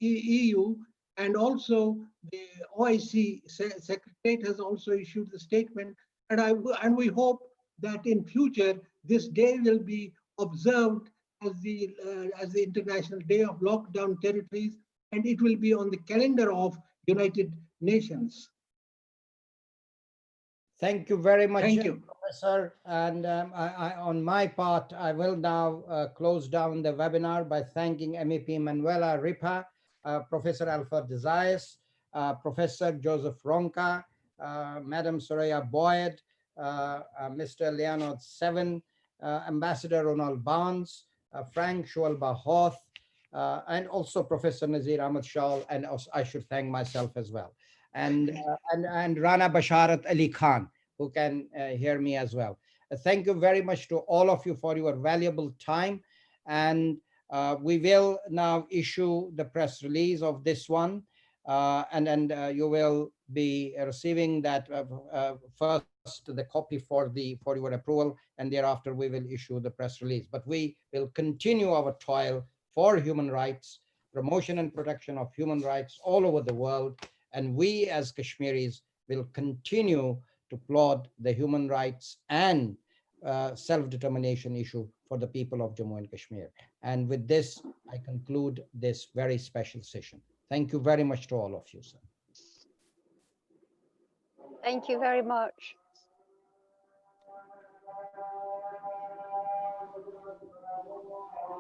EU, and also the OIC Secretariat has also issued the statement, and we hope that in future this day will be observed as the International Day of Lockdown Territories, and it will be on the calendar of United Nations. Thank you very much, Thank you, Professor. And on my part, I will now close down the webinar by thanking MEP Manuela Ripa, Professor Alfred Zayas, Professor Joseph Ronca, Madam Soraya Boyd, Mr. Leonard Seven, Ambassador Ronald Barnes, Frank Shualba-Hoth, and also Professor Nazir Ahmad Shawl, and also I should thank myself as well. And Rana Basharat Ali Khan, who can hear me as well. Thank you very much to all of you for your valuable time. And we will now issue the press release of this one. And you will be receiving that first, the copy for your approval, and thereafter we will issue the press release. But we will continue our toil for human rights, promotion and protection of human rights all over the world. And we as Kashmiris will continue to applaud the human rights and self-determination issue for the people of Jammu and Kashmir. And with this, I conclude this very special session. Thank you very much to all of you, sir. Thank you very much.